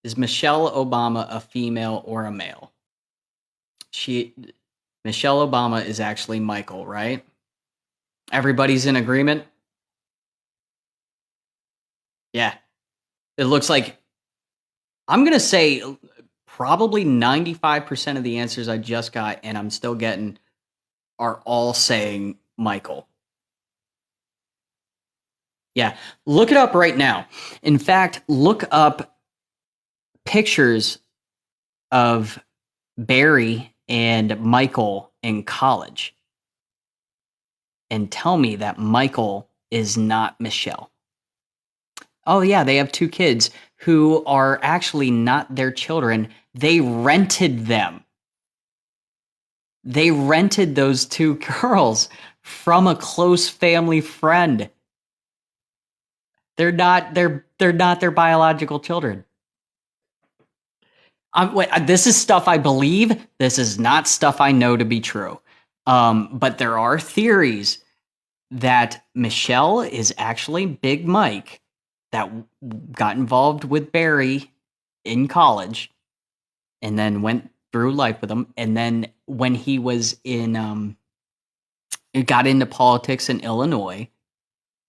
Is Michelle Obama a female or a male? Michelle Obama is actually Michael, right? Everybody's in agreement? Yeah. It looks like, I'm going to say probably 95% of the answers I just got, and I'm still getting, are all saying Michael. Yeah. Look it up right now. In fact, look up pictures of Barry and Michael in college and tell me that Michael is not Michelle. Oh, yeah, they have 2 kids who are actually not their children. They rented them. They rented those 2 girls from a close family friend. They're not their biological children. This is stuff I believe. This is not stuff I know to be true. But there are theories that Michelle is actually Big Mike that got involved with Barry in college and then went through life with him. And then when he was got into politics in Illinois,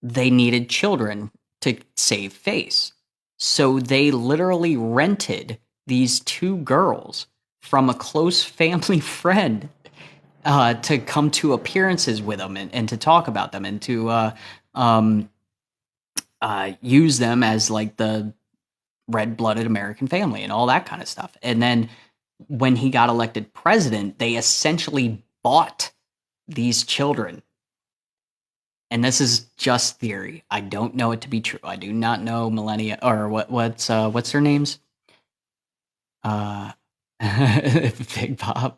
they needed children to save face. So they literally rented these 2 girls from a close family friend to come to appearances with them and to talk about them and to use them as like the red-blooded American family and all that kind of stuff. And then when he got elected president, they essentially bought these children. And this is just theory. I don't know it to be true. I do not know Millennia or what's their names? Big Bob.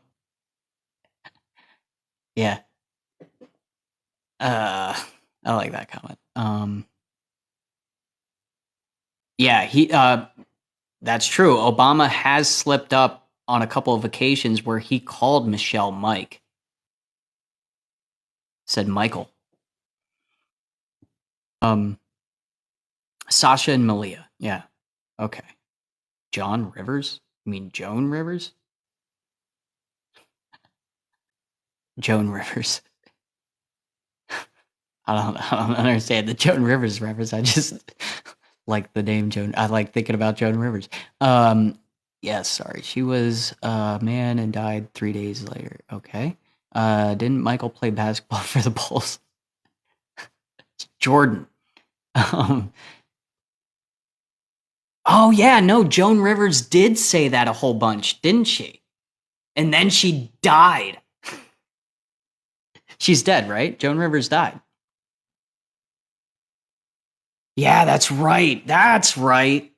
Yeah. I like that comment. Yeah, that's true. Obama has slipped up on a couple of occasions where he called Michelle Mike. Said Michael. Sasha and Malia. Yeah. Okay. John Rivers? You mean Joan Rivers? Joan Rivers. I don't understand the Joan Rivers reference. I just like the name Joan. I like thinking about Joan Rivers. Yes, sorry. She was a man and died 3 days later. Okay. Didn't Michael play basketball for the Bulls? Jordan. Oh yeah, no, Joan Rivers did say that a whole bunch, didn't she? And then she died. She's dead, right? Joan Rivers died. Yeah, that's right. That's right.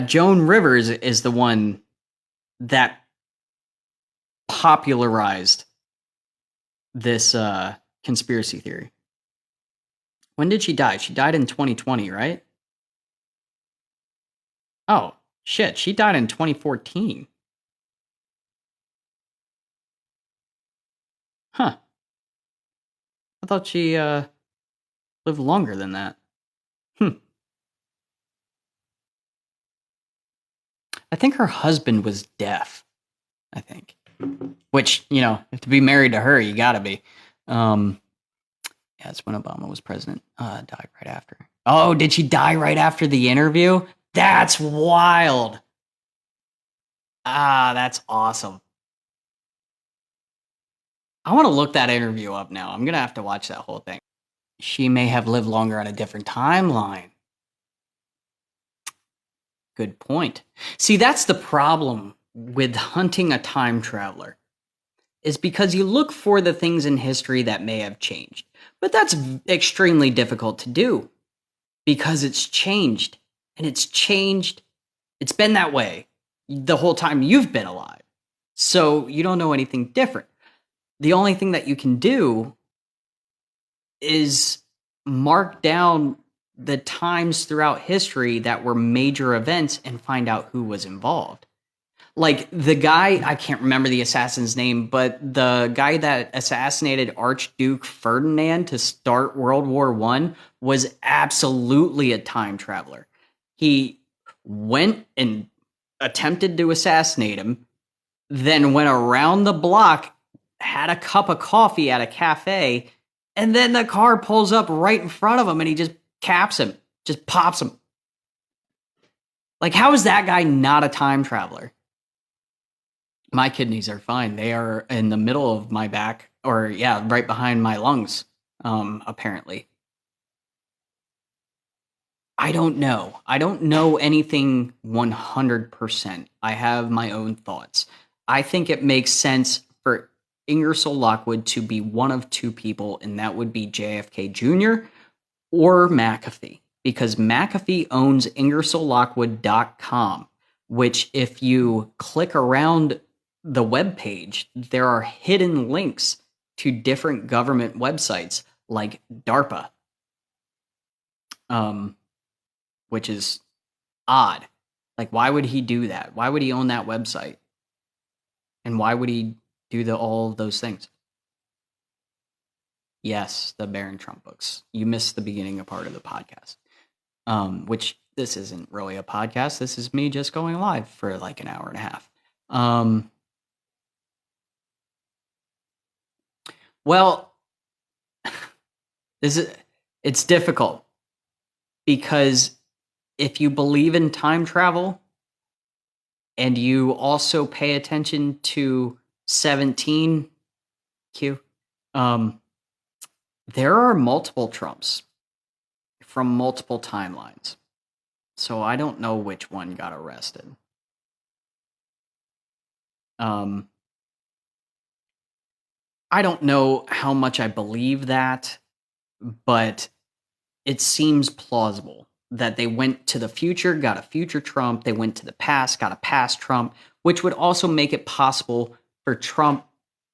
Joan Rivers is the one that popularized this conspiracy theory. When did she die? She died in 2020, right? Oh, shit. She died in 2014. Huh. I thought she lived longer than that. I think her husband was deaf. I think. Which, to be married to her, you gotta be. Yeah, it's when Obama was president. Died right after. Oh, did she die right after the interview? That's wild. Ah, that's awesome. I want to look that interview up now. I'm going to have to watch that whole thing. She may have lived longer on a different timeline. Good point. See, that's the problem with hunting a time traveler, is because you look for the things in history that may have changed. But that's extremely difficult to do because it's changed. And it's changed. It's been that way the whole time you've been alive. So you don't know anything different. The only thing that you can do is mark down the times throughout history that were major events and find out who was involved. Like the guy, I can't remember the assassin's name, but the guy that assassinated Archduke Ferdinand to start World War I was absolutely a time traveler. He went and attempted to assassinate him, then went around the block, had a cup of coffee at a cafe, and then the car pulls up right in front of him and he just caps him, just pops him. Like, how is that guy not a time traveler? My kidneys are fine. They are in the middle of my back, or yeah, right behind my lungs, apparently. I don't know. I don't know anything 100%. I have my own thoughts. I think it makes sense for Ingersoll Lockwood to be one of two people, and that would be JFK Jr. or McAfee, because McAfee owns IngersollLockwood.com, which if you click around the webpage, there are hidden links to different government websites like DARPA, which is odd. Like, why would he do that? Why would he own that website? And why would he do all of those things? Yes, the Barron Trump books. You missed the beginning of part of the podcast, which this isn't really a podcast. This is me just going live for like an hour and a half. Well, it's difficult because if you believe in time travel and you also pay attention to 17Q, there are multiple Trumps from multiple timelines. So I don't know which one got arrested. I don't know how much I believe that, but it seems plausible that they went to the future, got a future Trump. They went to the past, got a past Trump, which would also make it possible for Trump,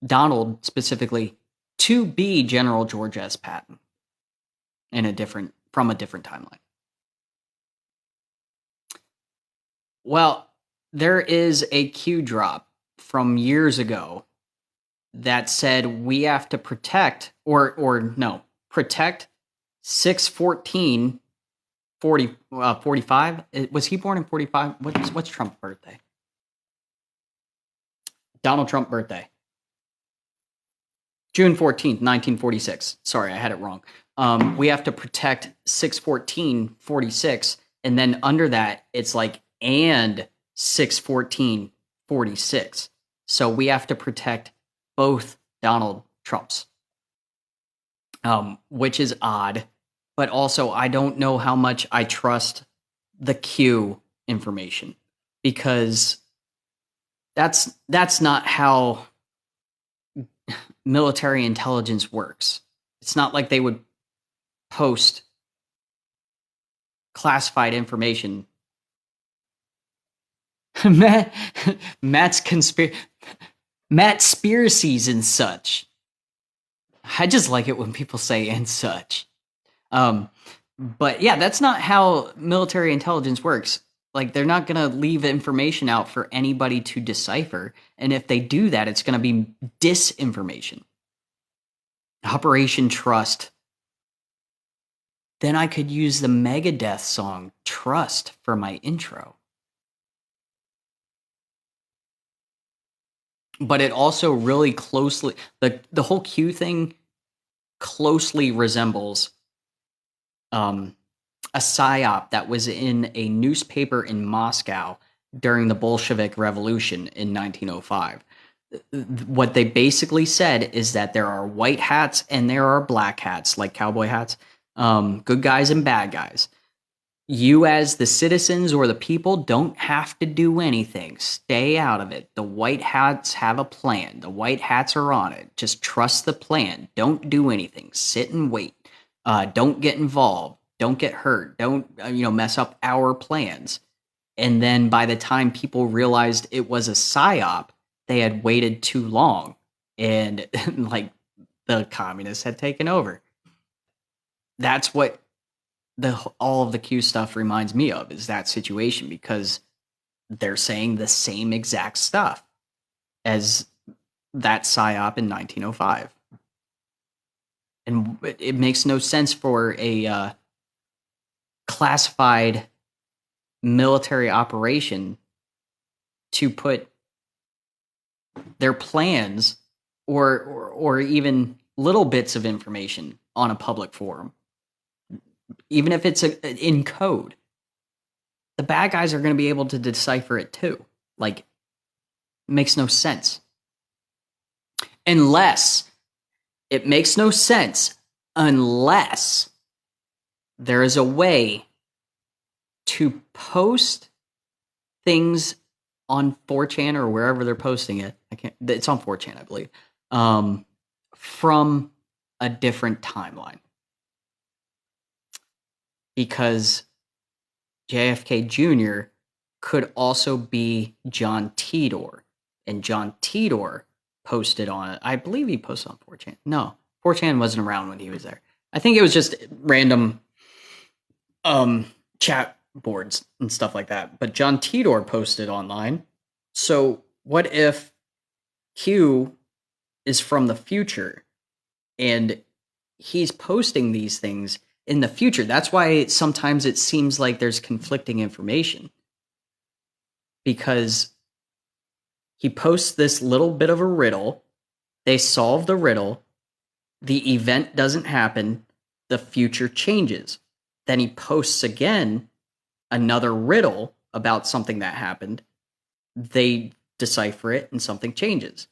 Donald specifically, to be General George S. Patton from a different timeline. Well, there is a Q drop from years ago that said we have to protect protect 6/14 45. Was he born in 45? What's Trump's birthday? Donald Trump birthday. June 14th, 1946. Sorry, I had it wrong. We have to protect 6/14/46, and then under that, it's like, and 6/14/46. So we have to protect both Donald Trumps, which is odd. But also, I don't know how much I trust the Q information, because that's not how military intelligence works. It's not like they would post classified information. Matt's conspiracies and such. I just like it when people say and such. But yeah, that's not how military intelligence works. Like, they're not going to leave information out for anybody to decipher. And if they do that, it's going to be disinformation. Operation Trust. Then I could use the Megadeth song Trust for my intro. But it also really closely, the whole Q thing closely resembles a psyop that was in a newspaper in Moscow during the Bolshevik Revolution in 1905. What they basically said is that there are white hats and there are black hats, like cowboy hats, good guys and bad guys. You, as the citizens or the people, don't have to do anything. Stay out of it. The white hats have a plan. The white hats are on it. Just trust the plan. Don't do anything. Sit and wait. Don't get involved. Don't get hurt. Don't mess up our plans. And then by the time people realized it was a psyop, they had waited too long, and like the communists had taken over. That's what all of the Q stuff reminds me of, is that situation, because they're saying the same exact stuff as that psyop in 1905. And it makes no sense for a classified military operation to put their plans or even little bits of information on a public forum. Even if it's in code, the bad guys are going to be able to decipher it too. Like, it makes no sense. It makes no sense unless there is a way to post things on 4chan or wherever they're posting it. It's on 4chan, I believe. from a different timeline. Because JFK Jr. could also be John Titor. And John Titor posted on it. I believe he posted on 4chan. No, 4chan wasn't around when he was there. I think it was just random chat boards and stuff like that. But John Titor posted online. So what if Q is from the future and he's posting these things in the future? That's why sometimes it seems like there's conflicting information, because he posts this little bit of a riddle, they solve the riddle, the event doesn't happen, the future changes. Then he posts again another riddle about something that happened, they decipher it, and something changes.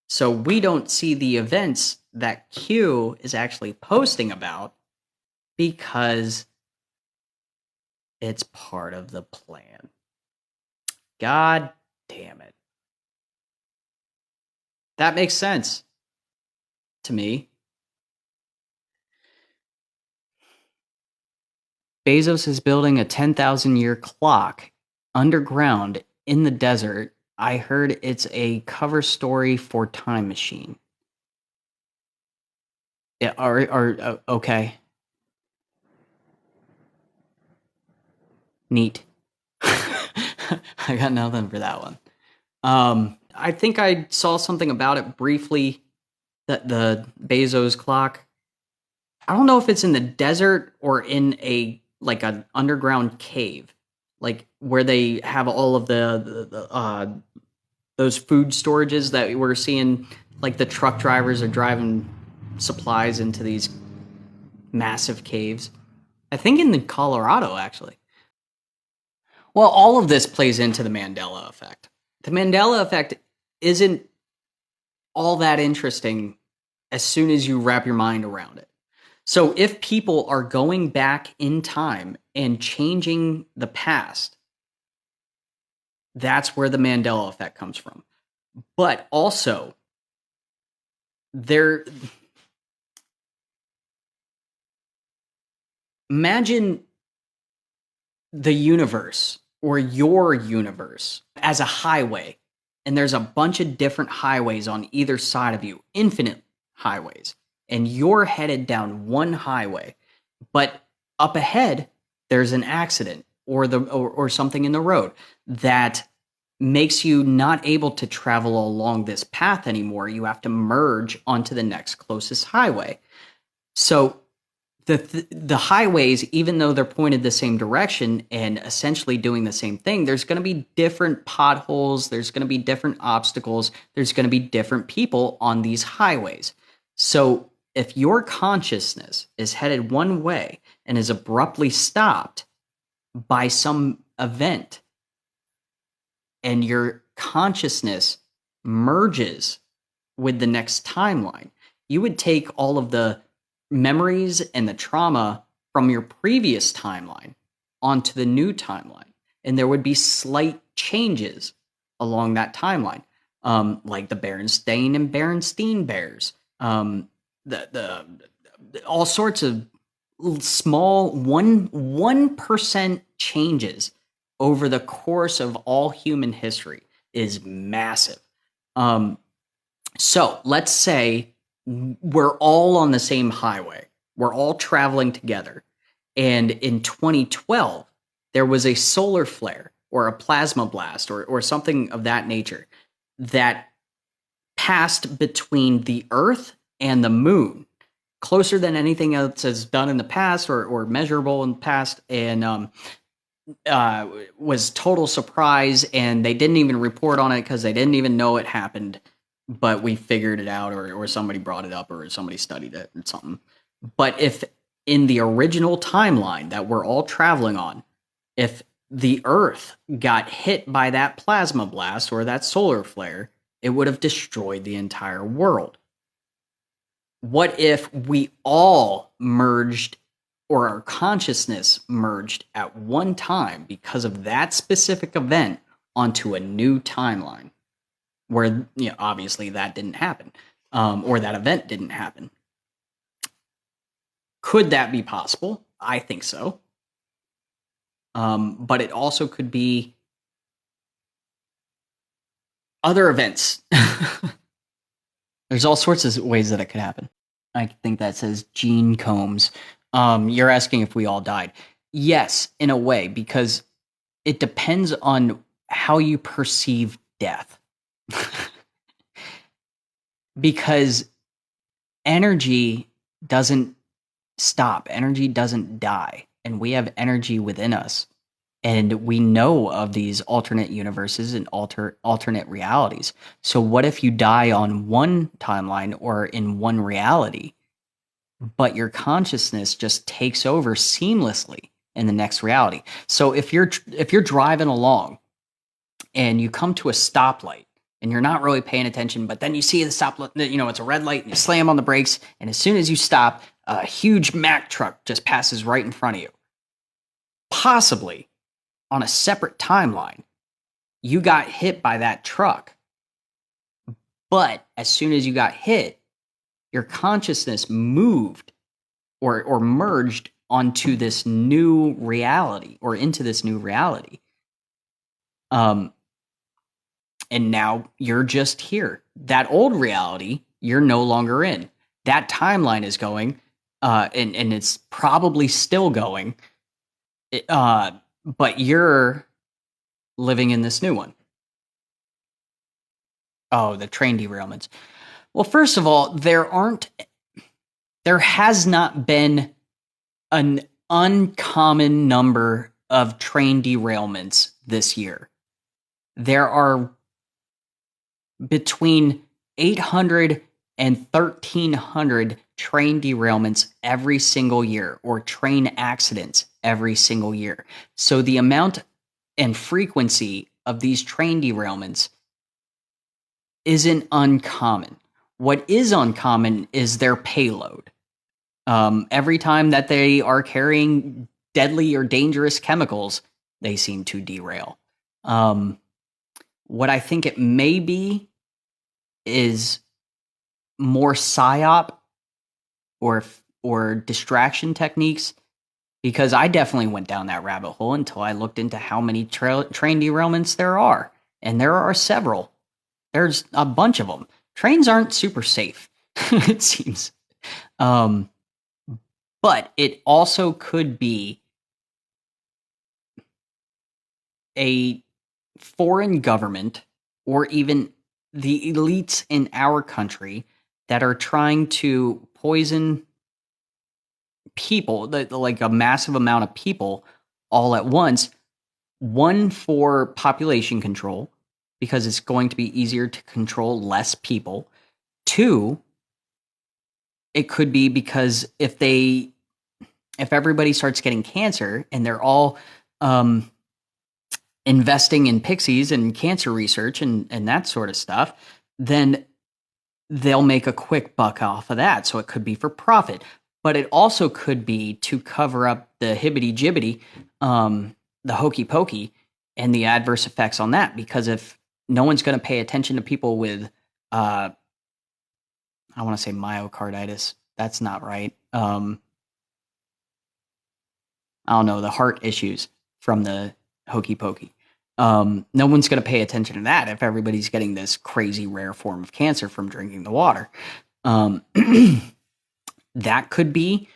So we don't see the events that Q is actually posting about because it's part of the plan. God damn it. That makes sense to me. Bezos is building a 10,000-year clock underground in the desert. I heard it's a cover story for Time Machine. Yeah, okay. Neat. I got nothing for that one. I think I saw something about it briefly, that the Bezos clock. I don't know if it's in the desert or in an underground cave, like where they have all of the those food storages that we're seeing, like the truck drivers are driving supplies into these massive caves. I think in Colorado, actually. Well, all of this plays into the Mandela effect. The Mandela effect isn't all that interesting as soon as you wrap your mind around it. So if people are going back in time and changing the past, that's where the Mandela effect comes from. But also, imagine the universe or your universe as a highway, and there's a bunch of different highways on either side of you, infinite highways, and you're headed down one highway, but up ahead there's an accident or something in the road that makes you not able to travel along this path anymore. You have to merge onto the next closest highway. So the highways, even though they're pointed the same direction and essentially doing the same thing, there's going to be different potholes, there's going to be different obstacles, there's going to be different people on these highways. So if your consciousness is headed one way and is abruptly stopped by some event, and your consciousness merges with the next timeline, you would take all of the memories and the trauma from your previous timeline onto the new timeline, and there would be slight changes along that timeline, like the Berenstain and Berenstein Bears, the all sorts of small 1% changes over the course of all human history is massive. So let's say we're all on the same highway. We're all traveling together. And in 2012, there was a solar flare or a plasma blast or something of that nature that passed between the Earth and the moon, closer than anything else has done in the past or measurable in the past, and was total surprise. And they didn't even report on it because they didn't even know it happened. But we figured it out, or somebody brought it up, or somebody studied it or something. But if in the original timeline that we're all traveling on, if the Earth got hit by that plasma blast or that solar flare, it would have destroyed the entire world. What if we all merged, or our consciousness merged at one time because of that specific event onto a new timeline? where obviously that didn't happen, or that event didn't happen. Could that be possible? I think so. But it also could be other events. There's all sorts of ways that it could happen. I think that says Gene Combs. You're asking if we all died. Yes, in a way, because it depends on how you perceive death. Because energy doesn't stop. Energy doesn't die. And we have energy within us. And we know of these alternate universes and alternate realities. So what if you die on one timeline or in one reality, but your consciousness just takes over seamlessly in the next reality? So if you're driving along and you come to a stoplight and you're not really paying attention, but then you see the stoplight, it's a red light, and you slam on the brakes, and as soon as you stop, a huge Mack truck just passes right in front of you. Possibly on a separate timeline, you got hit by that truck. But as soon as you got hit, your consciousness moved or merged onto this new reality, or into this new reality. And now you're just here. That old reality, you're no longer in. That timeline is going, and it's probably still going. But you're living in this new one. Oh, the train derailments. Well, first of all, there has not been an uncommon number of train derailments this year. There are between 800 and 1,300 train derailments every single year, or train accidents every single year. So the amount and frequency of these train derailments isn't uncommon. What is uncommon is their payload. Every time that they are carrying deadly or dangerous chemicals, they seem to derail. What I think it may be is more psyop or distraction techniques, because I definitely went down that rabbit hole until I looked into how many train derailments there are, and there are several. There's a bunch of them. Trains aren't super safe, it seems. But it also could be a foreign government, or even the elites in our country, that are trying to poison people, like a massive amount of people all at once. One, for population control, because it's going to be easier to control less people. Two, it could be because if everybody starts getting cancer and they're all investing in pixies and cancer research and that sort of stuff, then they'll make a quick buck off of that. So it could be for profit, but it also could be to cover up the hibbity-jibbity, the hokey pokey, and the adverse effects on that. Because if no one's going to pay attention to people with, I want to say myocarditis. That's not right. I don't know, the heart issues from the hokey pokey. No one's going to pay attention to that if everybody's getting this crazy rare form of cancer from drinking the water. That could be,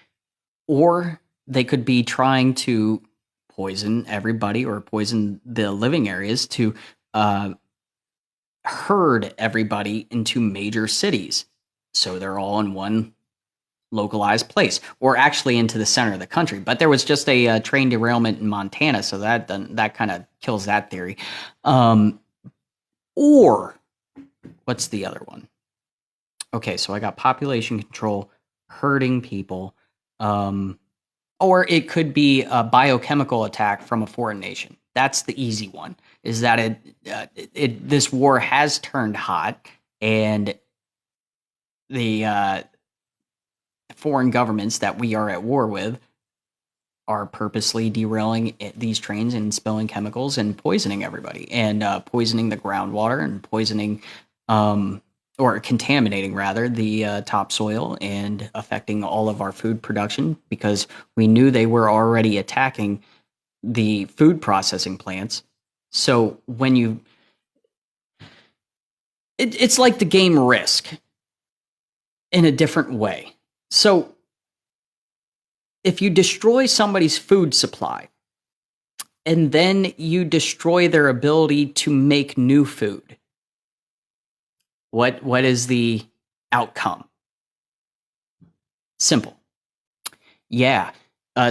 or they could be trying to poison everybody or poison the living areas to herd everybody into major cities, so they're all in one localized place, or actually into the center of the country. But there was just a train derailment in Montana, so that kind of kills that theory. Or what's the other one? Okay, so I got population control, herding people, or it could be a biochemical attack from a foreign nation. That's the easy one. Is that this war has turned hot, and the foreign governments that we are at war with are purposely derailing these trains and spilling chemicals and poisoning everybody, and poisoning the groundwater, and poisoning or contaminating rather the topsoil, and affecting all of our food production, because we knew they were already attacking the food processing plants. So when it's like the game Risk in a different way. So if you destroy somebody's food supply, and then you destroy their ability to make new food, what is the outcome? Simple. Yeah.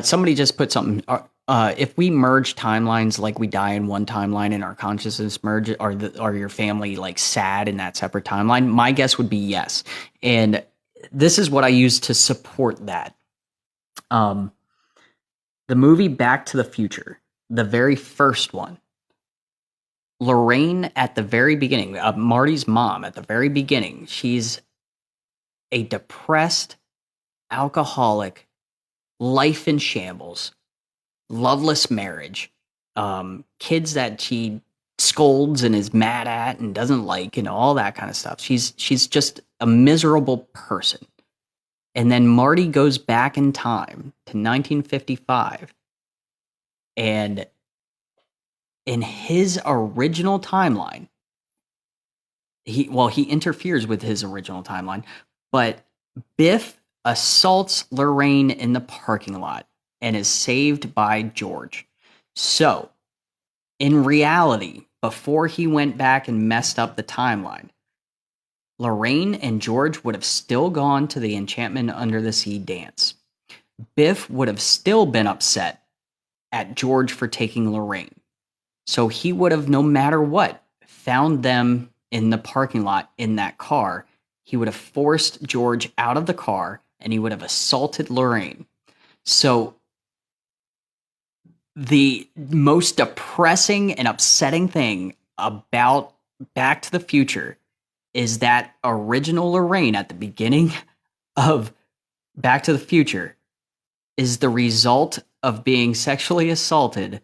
Somebody just put something. If we merge timelines, like we die in one timeline and our consciousness merge, are your family like sad in that separate timeline? My guess would be yes. And this is what I use to support that. The movie Back to the Future, the very first one, Lorraine at the very beginning, Marty's mom at the very beginning, she's a depressed, alcoholic, life in shambles, loveless marriage, kids that she scolds and is mad at and doesn't like, and all that kind of stuff. She's just a miserable person. And then Marty goes back in time to 1955, and in his original timeline, he interferes with his original timeline, but Biff assaults Lorraine in the parking lot and is saved by George. So, in reality, before he went back and messed up the timeline, Lorraine and George would have still gone to the Enchantment Under the Sea dance. Biff would have still been upset at George for taking Lorraine. So he would have, no matter what, found them in the parking lot in that car. He would have forced George out of the car, and he would have assaulted Lorraine. So the most depressing and upsetting thing about Back to the Future is that original Lorraine at the beginning of Back to the Future is the result of being sexually assaulted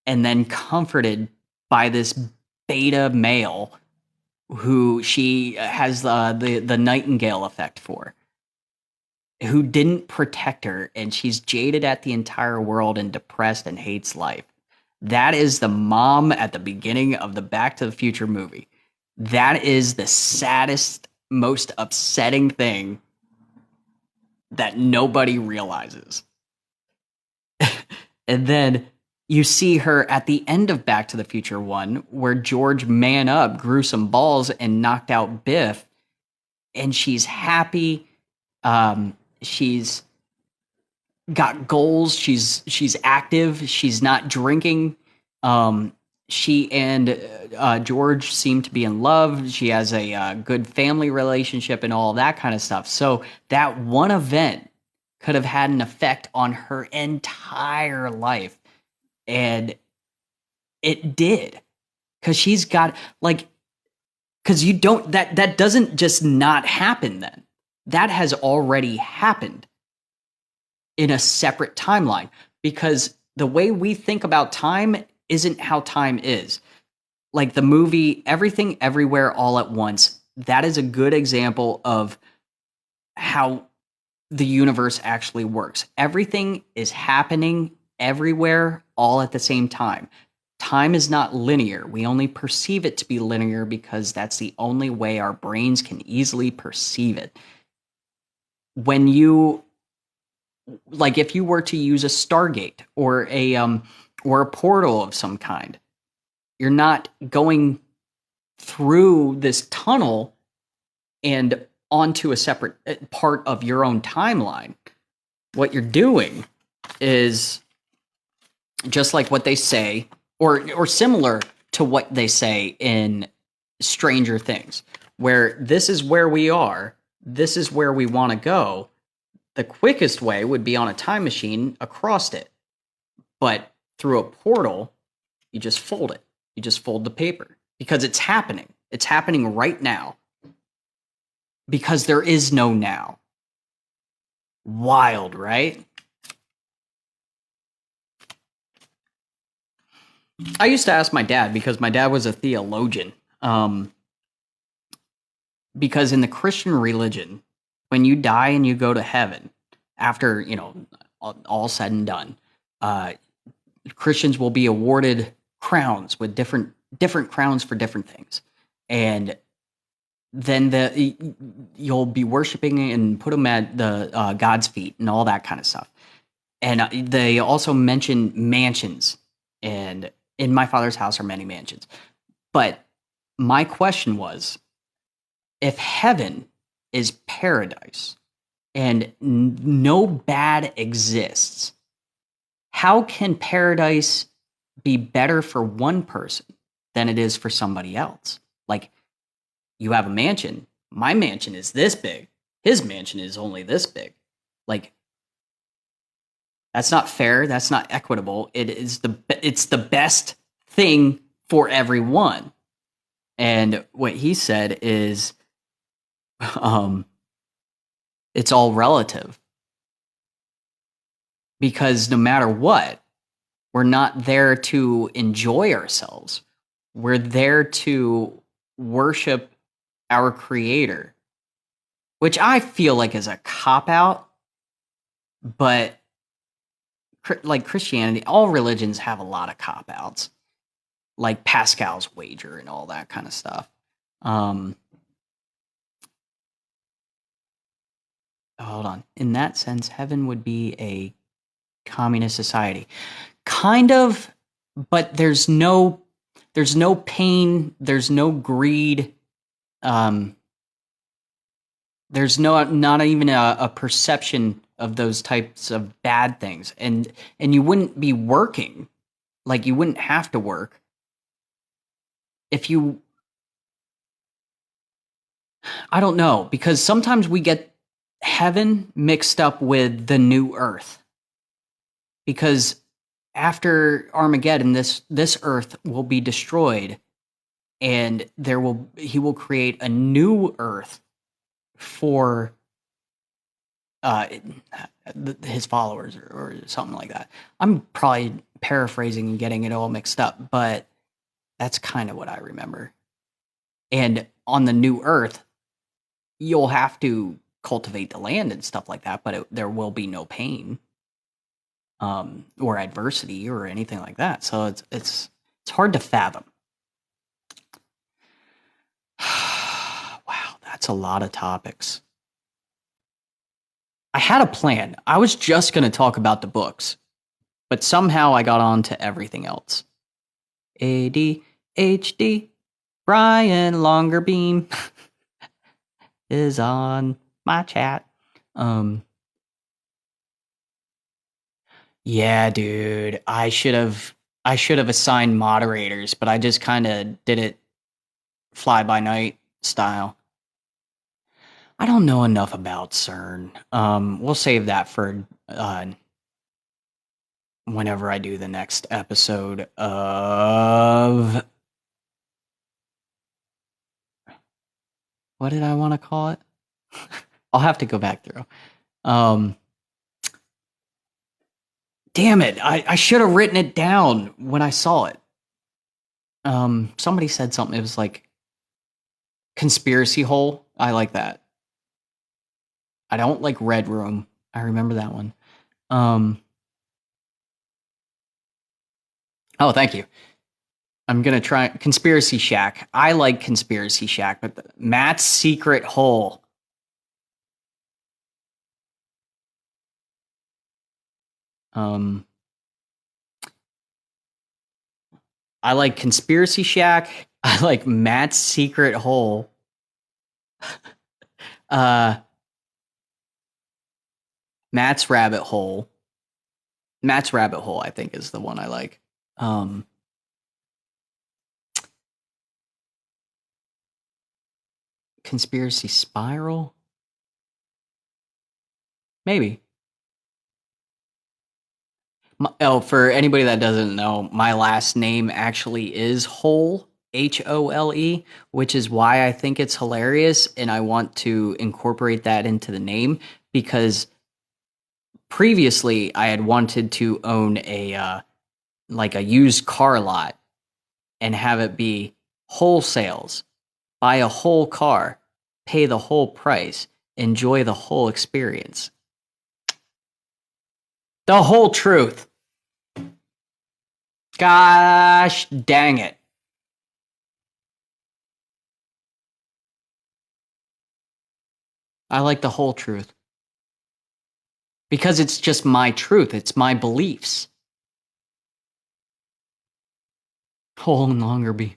and then comforted by this beta male who she has the nightingale effect for, who didn't protect her, and she's jaded at the entire world and depressed and hates life. That is the mom at the beginning of the Back to the Future movie. That is the saddest, most upsetting thing that nobody realizes. And then you see her at the end of Back to the Future 1, where George man up, grew some balls, and knocked out Biff. And she's happy. She's got goals. She's active. She's not drinking. She and George seem to be in love. She has a good family relationship and all that kind of stuff. So that one event could have had an effect on her entire life. And it did. Because she's got, like, because you don't, that doesn't just not happen then. That has already happened in a separate timeline. Because the way we think about time isn't how time is. Like the movie Everything Everywhere All at Once, that is a good example of how the universe actually works. Everything is happening everywhere all at the same time. Time is not linear. We only perceive it to be linear because that's the only way our brains can easily perceive it. When you, like, if you were to use a Stargate or a portal of some kind, you're not going through this tunnel and onto a separate part of your own timeline. What you're doing is just like what they say, or similar to what they say in Stranger Things, where this is where we are, this is where we want to go. The quickest way would be on a time machine across it. But through a portal, you just fold it. You just fold the paper because it's happening. It's happening right now. Because there is no now. Wild, right? I used to ask my dad because my dad was a theologian. Because in the Christian religion, when you die and you go to heaven, after all said and done, uh, Christians will be awarded crowns with different crowns for different things, and then you'll be worshiping and put them at the God's feet and all that kind of stuff. And they also mention mansions, and in my Father's house are many mansions. But my question was, if heaven is paradise and no bad exists, how can paradise be better for one person than it is for somebody else? Like, you have a mansion. My mansion is this big. His mansion is only this big. Like, that's not fair. That's not equitable. It's the best thing for everyone. And what he said is, it's all relative, because no matter what, we're not there to enjoy ourselves. We're there to worship our creator, which I feel like is a cop-out, but like Christianity, all religions have a lot of cop-outs, like Pascal's wager and all that kind of stuff. Hold on. In that sense, heaven would be a communist society. Kind of, but there's no pain, there's no greed. There's not even a perception of those types of bad things. And you wouldn't be working. Like, you wouldn't have to work if you, I don't know, because sometimes we get heaven mixed up with the new earth, because after Armageddon, this earth will be destroyed, and he will create a new earth for his followers, or something like that. I'm probably paraphrasing and getting it all mixed up, but that's kind of what I remember. And on the new earth, you'll have to cultivate the land and stuff like that, but there will be no pain, or adversity or anything like that. So it's hard to fathom. Wow, that's a lot of topics. I had a plan. I was just going to talk about the books, but somehow I got on to everything else. ADHD, Brian Longerbeam is on my chat. Yeah, dude, I should have assigned moderators, but I just kind of did it fly by night style. I don't know enough about CERN. We'll save that for whenever I do the next episode of, what did I want to call it? I'll have to go back through. Damn it. I should have written it down when I saw it. Somebody said something. It was like conspiracy hole. I like that. I don't like Red Room. I remember that one. Oh, thank you. I'm going to try Conspiracy Shack. I like Conspiracy Shack, but Matt's Secret Hole. I like Conspiracy Shack. I like Matt's Secret Hole. Matt's Rabbit Hole. Matt's Rabbit Hole, I think, is the one I like. Conspiracy Spiral? Maybe. For anybody that doesn't know, my last name actually is Hole, Hole, which is why I think it's hilarious, and I want to incorporate that into the name, because previously I had wanted to own a like a used car lot and have it be wholesales. Buy a whole car, pay the whole price, enjoy the whole experience. The whole truth. Gosh dang it. I like the whole truth. Because it's just my truth. It's my beliefs. Whole no longer be.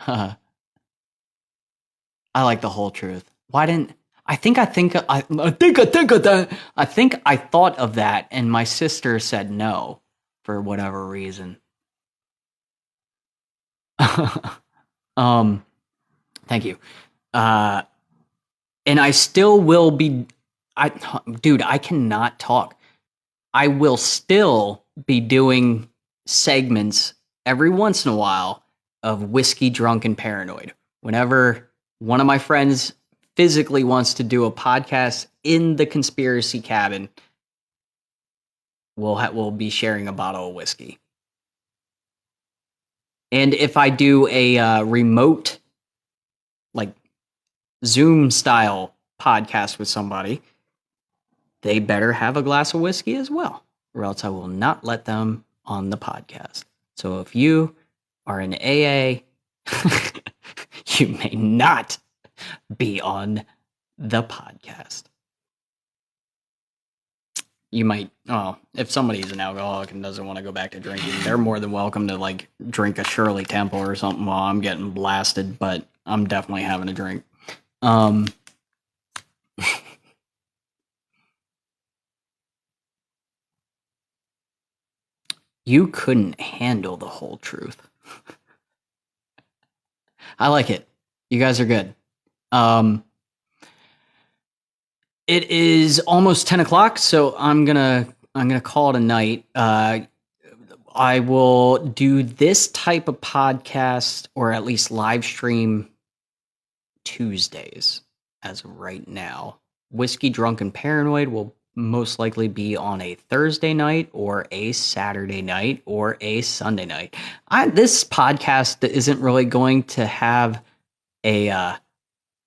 I like the whole truth. Why didn't I think of that. I think I thought of that and my sister said no for whatever reason. Thank you. And I still will be I cannot talk. I will still be doing segments every once in a while of Whiskey Drunk and Paranoid. Whenever one of my friends physically wants to do a podcast in the conspiracy cabin, we'll be sharing a bottle of whiskey. And if I do a remote, like Zoom style podcast with somebody, they better have a glass of whiskey as well, or else I will not let them on the podcast. So if you are an AA, you may not be on the podcast. You might, if somebody's an alcoholic and doesn't want to go back to drinking, they're more than welcome to like drink a Shirley Temple or something while I'm getting blasted, but I'm definitely having a drink. You couldn't handle the whole truth. I like it. You guys are good. It is almost 10 o'clock, so I'm gonna call it a night. I will do this type of podcast, or at least live stream, Tuesdays as of right now. Whiskey Drunk and Paranoid will most likely be on a Thursday night or a Saturday night or a Sunday night. This podcast isn't really going to have a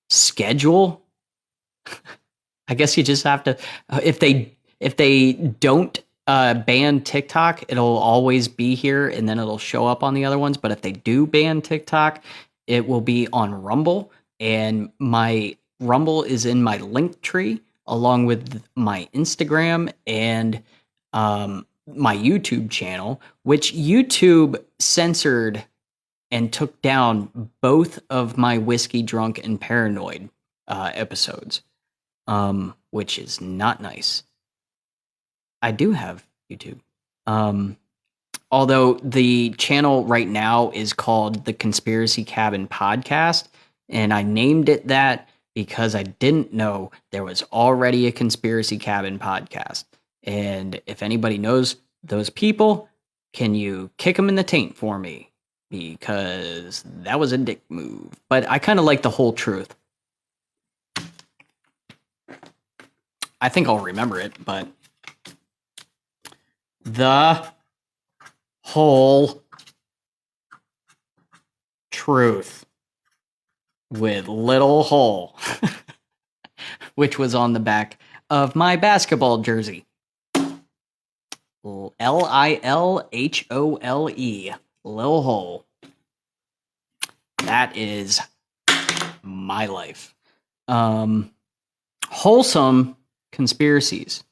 schedule. I guess you just have to, if they don't ban TikTok, it'll always be here and then it'll show up on the other ones. But if they do ban TikTok, it will be on Rumble, and my Rumble is in my link tree along with my Instagram and my YouTube channel, which YouTube censored and took down both of my Whiskey Drunk and Paranoid episodes, which is not nice. I do have YouTube. Although the channel right now is called the Conspiracy Cabin Podcast, and I named it that because I didn't know there was already a Conspiracy Cabin podcast. And if anybody knows those people, can you kick them in the taint for me? Because that was a dick move. But I kind of like the whole truth. I think I'll remember it, but the whole truth with little hole, which was on the back of my basketball jersey. Lilhole, Lil Hole. That is my life. Wholesome conspiracies.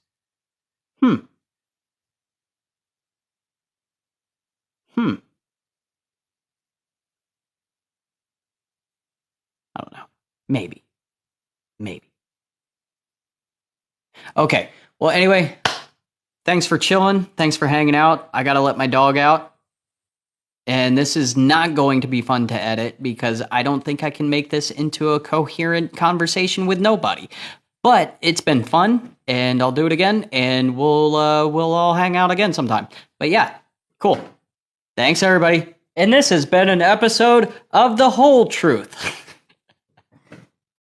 I don't know. Maybe. Okay. Well, anyway, thanks for chilling. Thanks for hanging out. I got to let my dog out. And this is not going to be fun to edit because I don't think I can make this into a coherent conversation with nobody. But it's been fun, and I'll do it again, and we'll all hang out again sometime. But yeah, cool. Thanks, everybody. And this has been an episode of The Whole Truth.